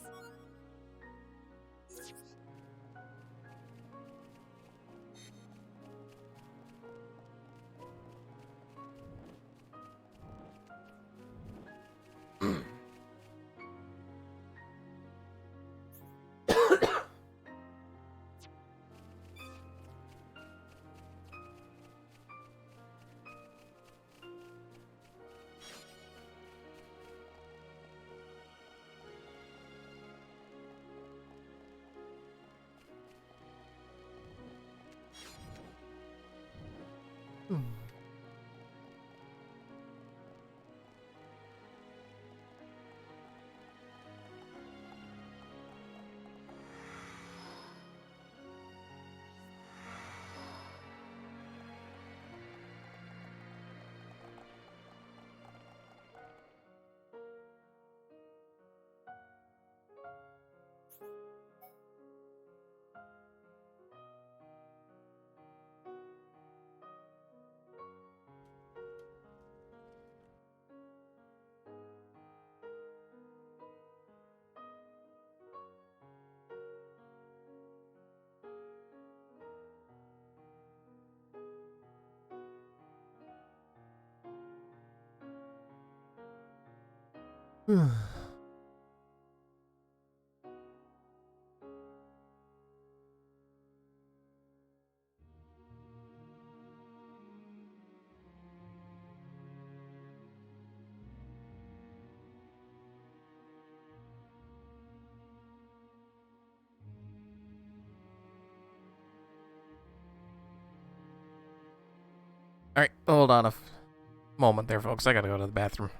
Alright, hold on a moment there, folks. I gotta go to the bathroom.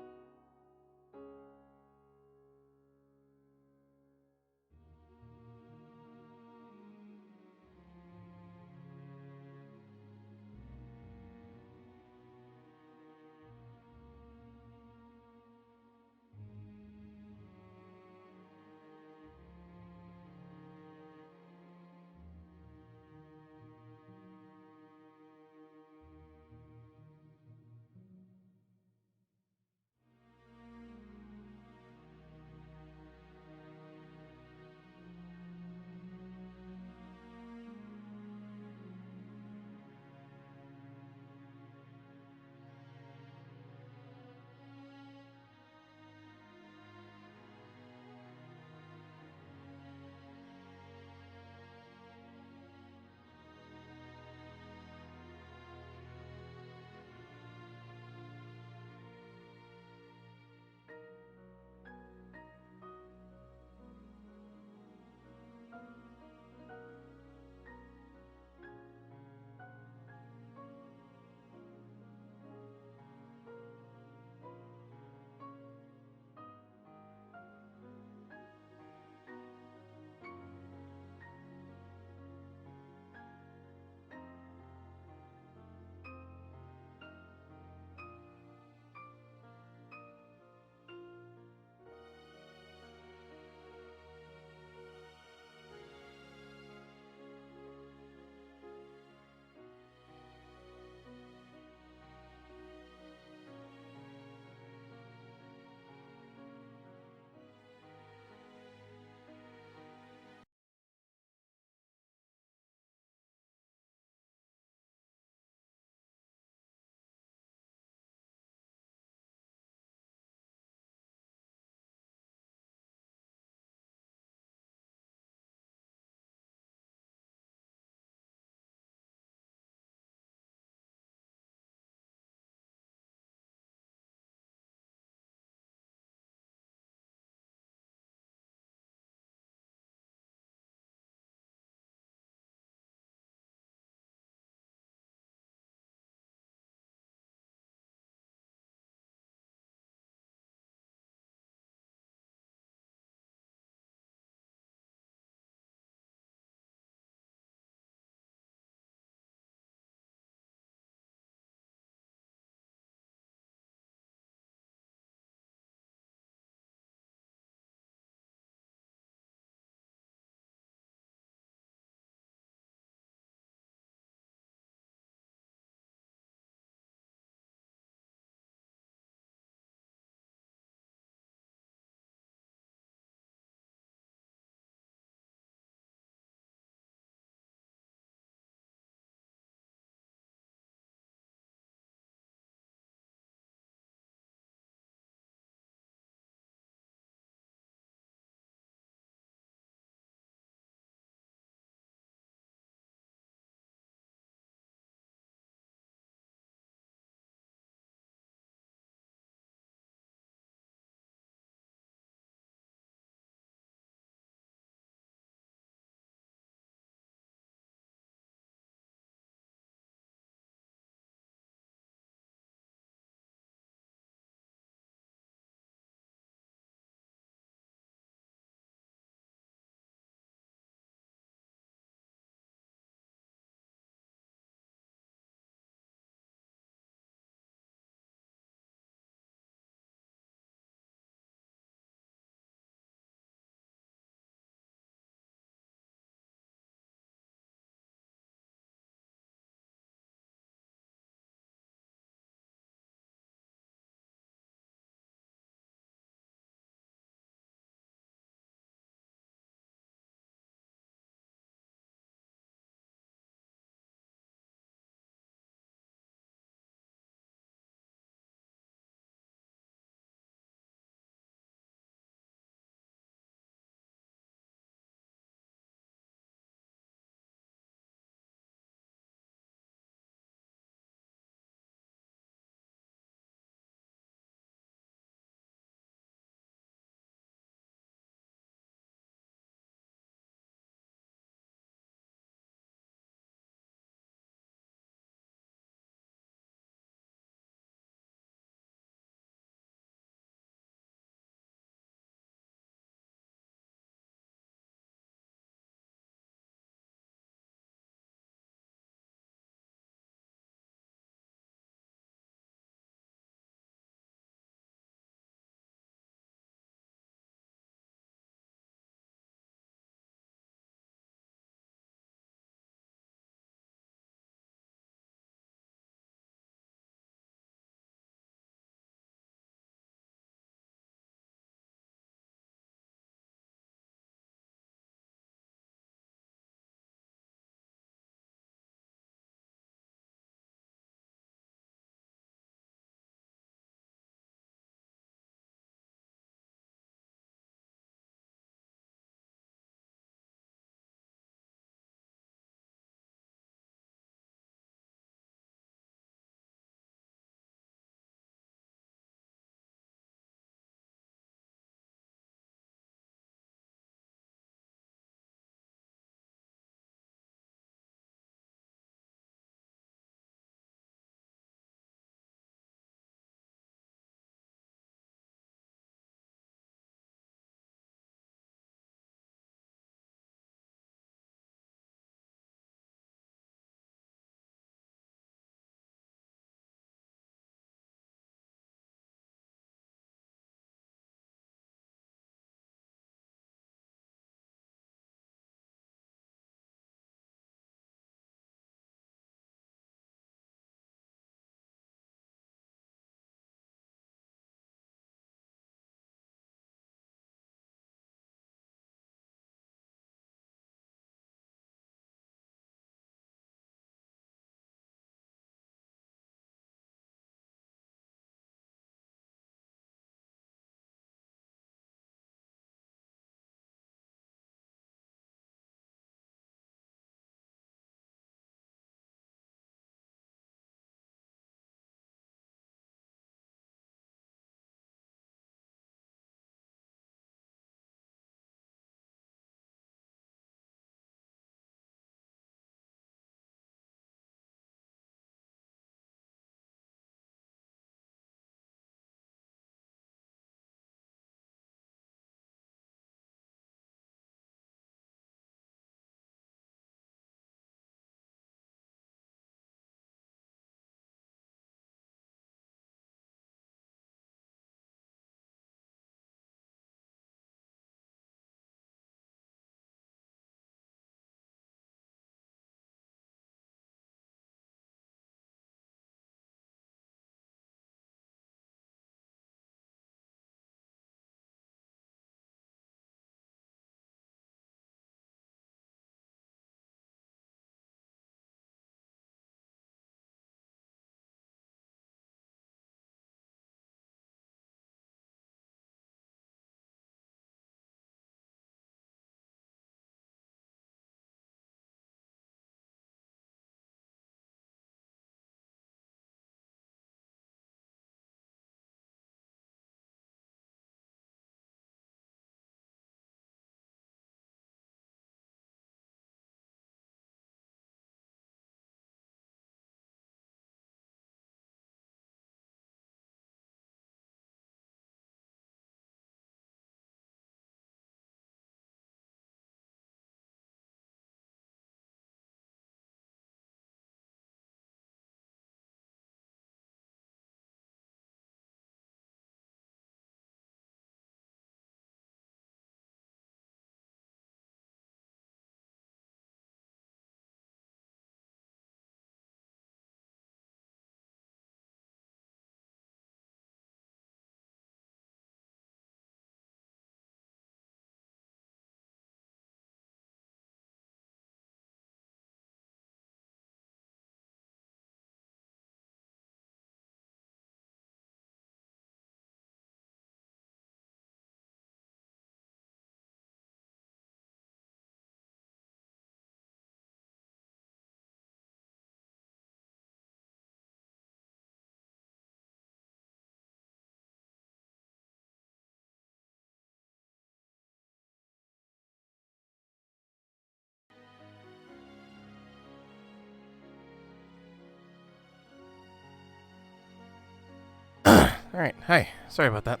Alright, hi. Sorry about that.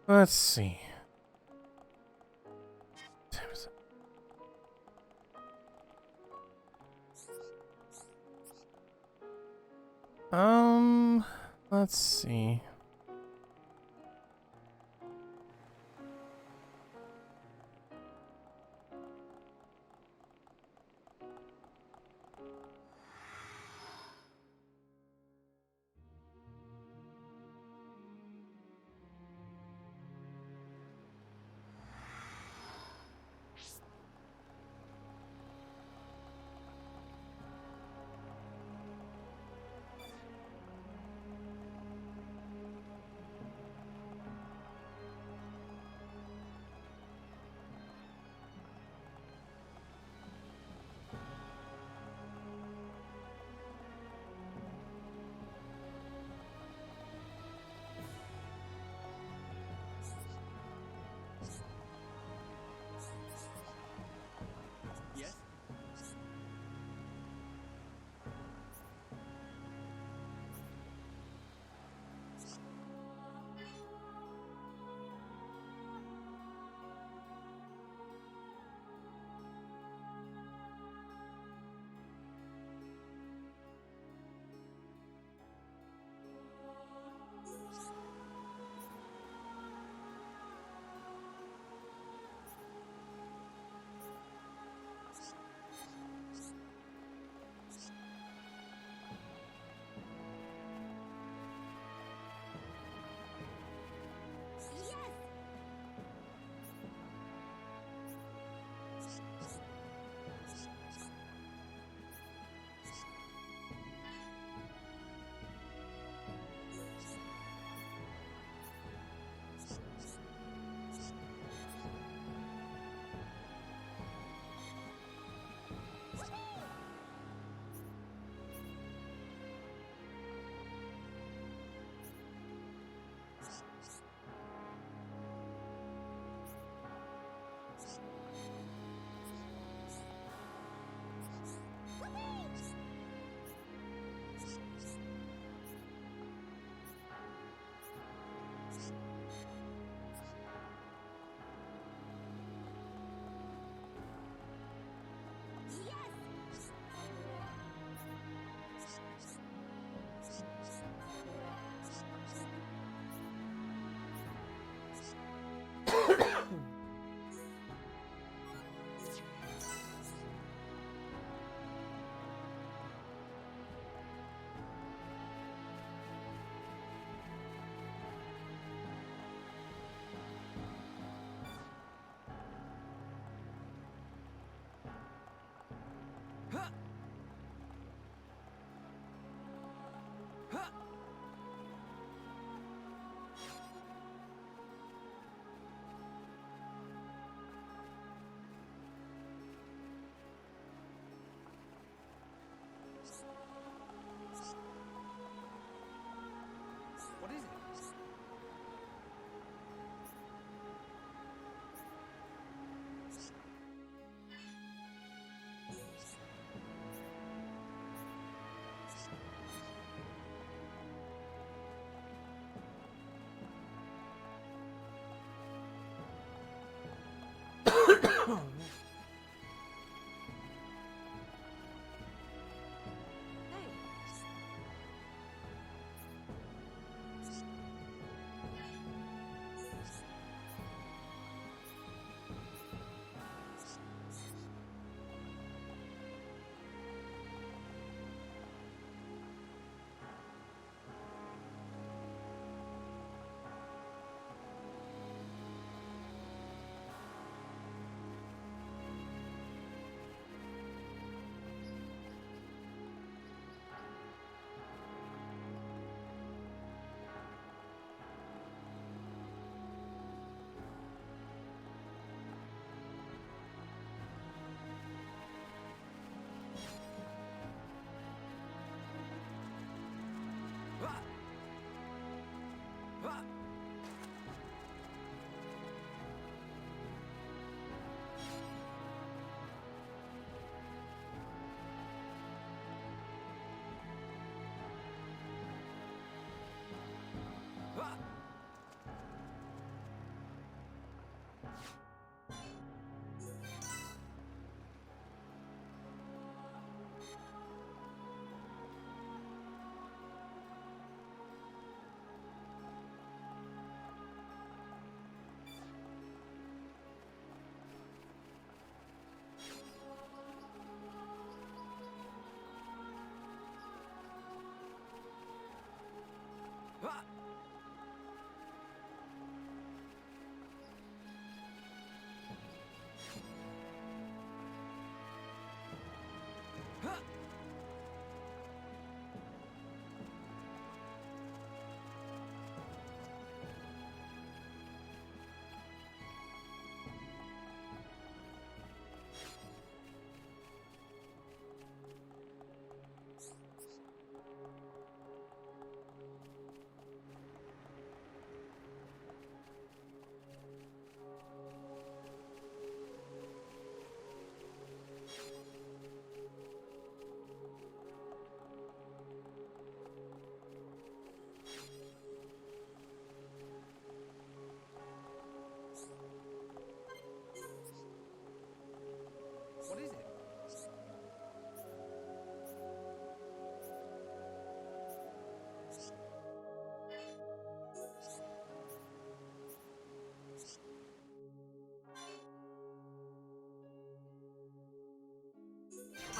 Let's see. What time is it? Let's see. Yes?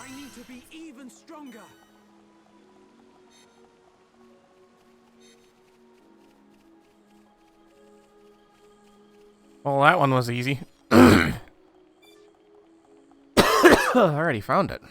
I need to be even stronger. Well, that one was easy. I already found it.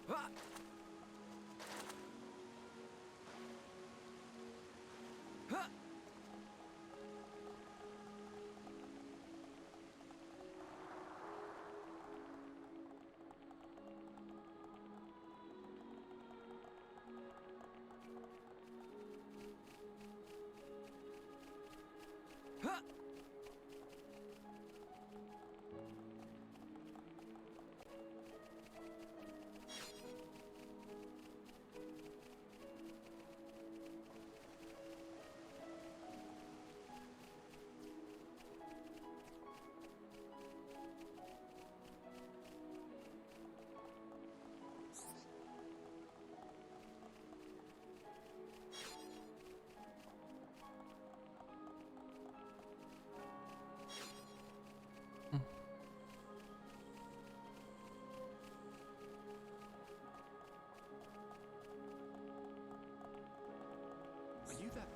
Well, Are you that?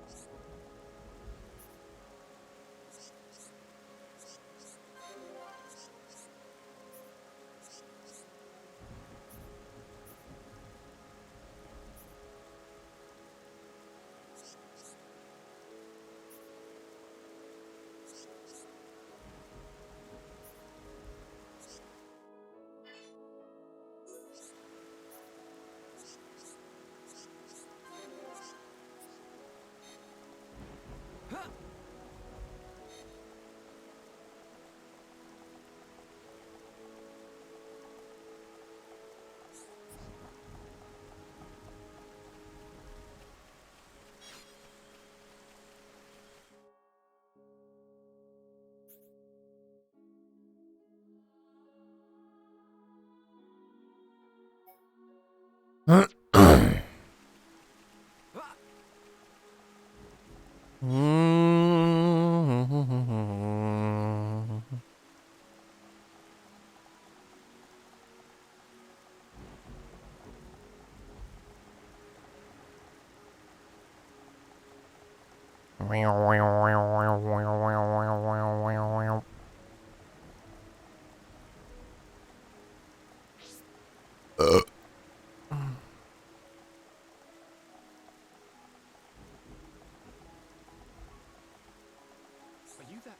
Are you that?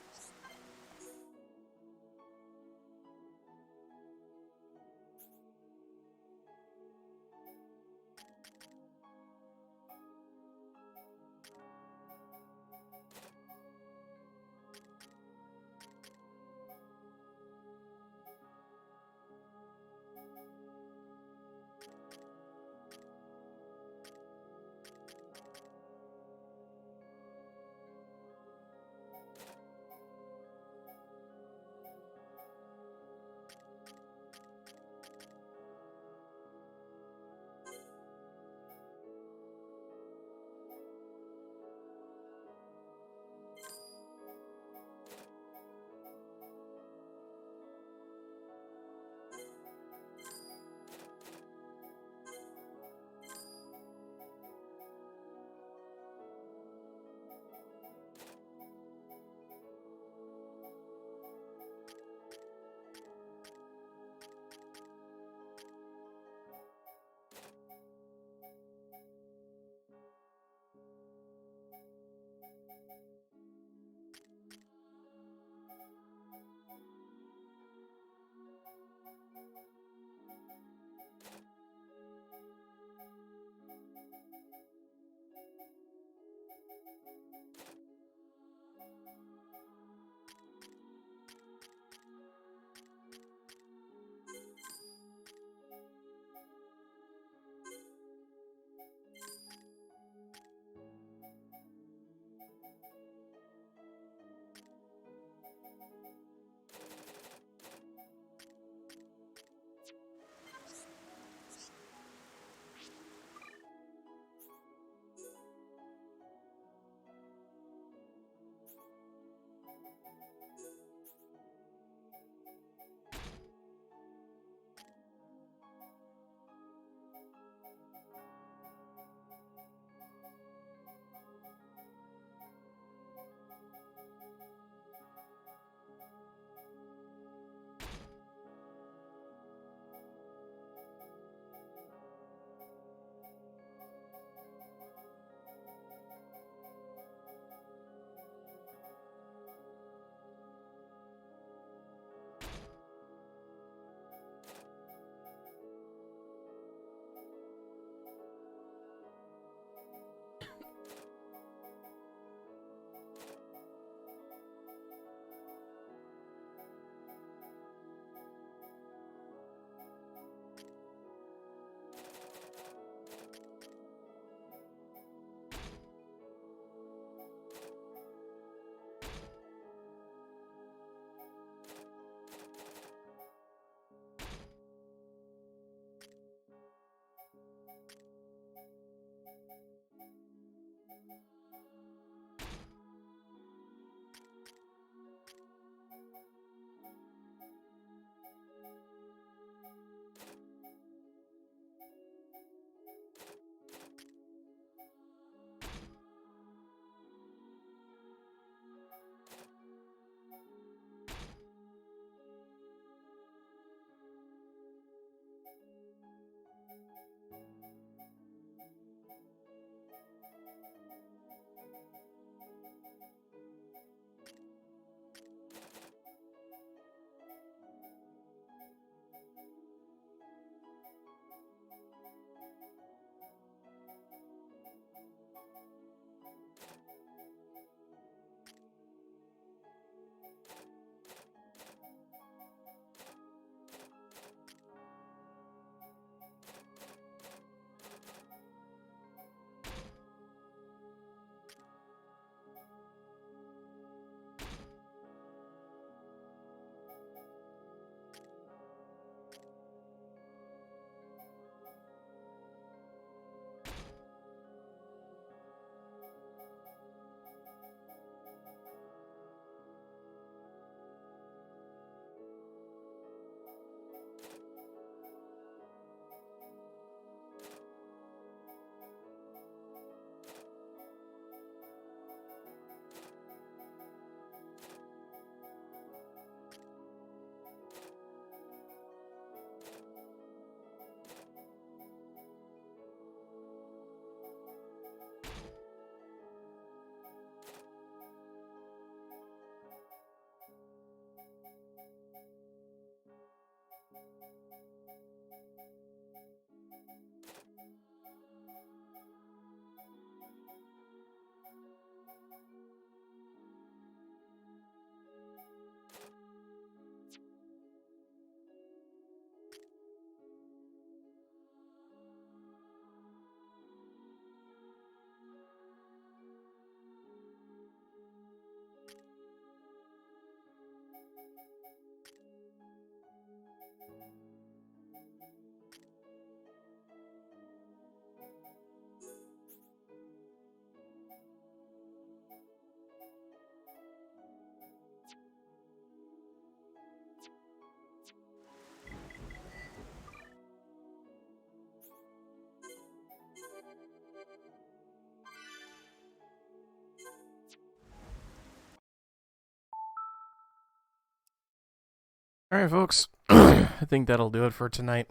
Alright, folks. I think that'll do it for tonight.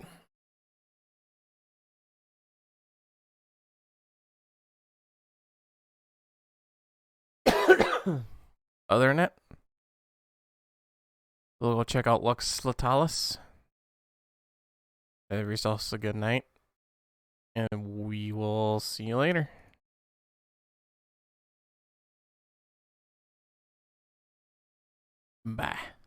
Other than that, we'll go check out Lux Latalis. Have yourselves a good night. And we will see you later. Bye.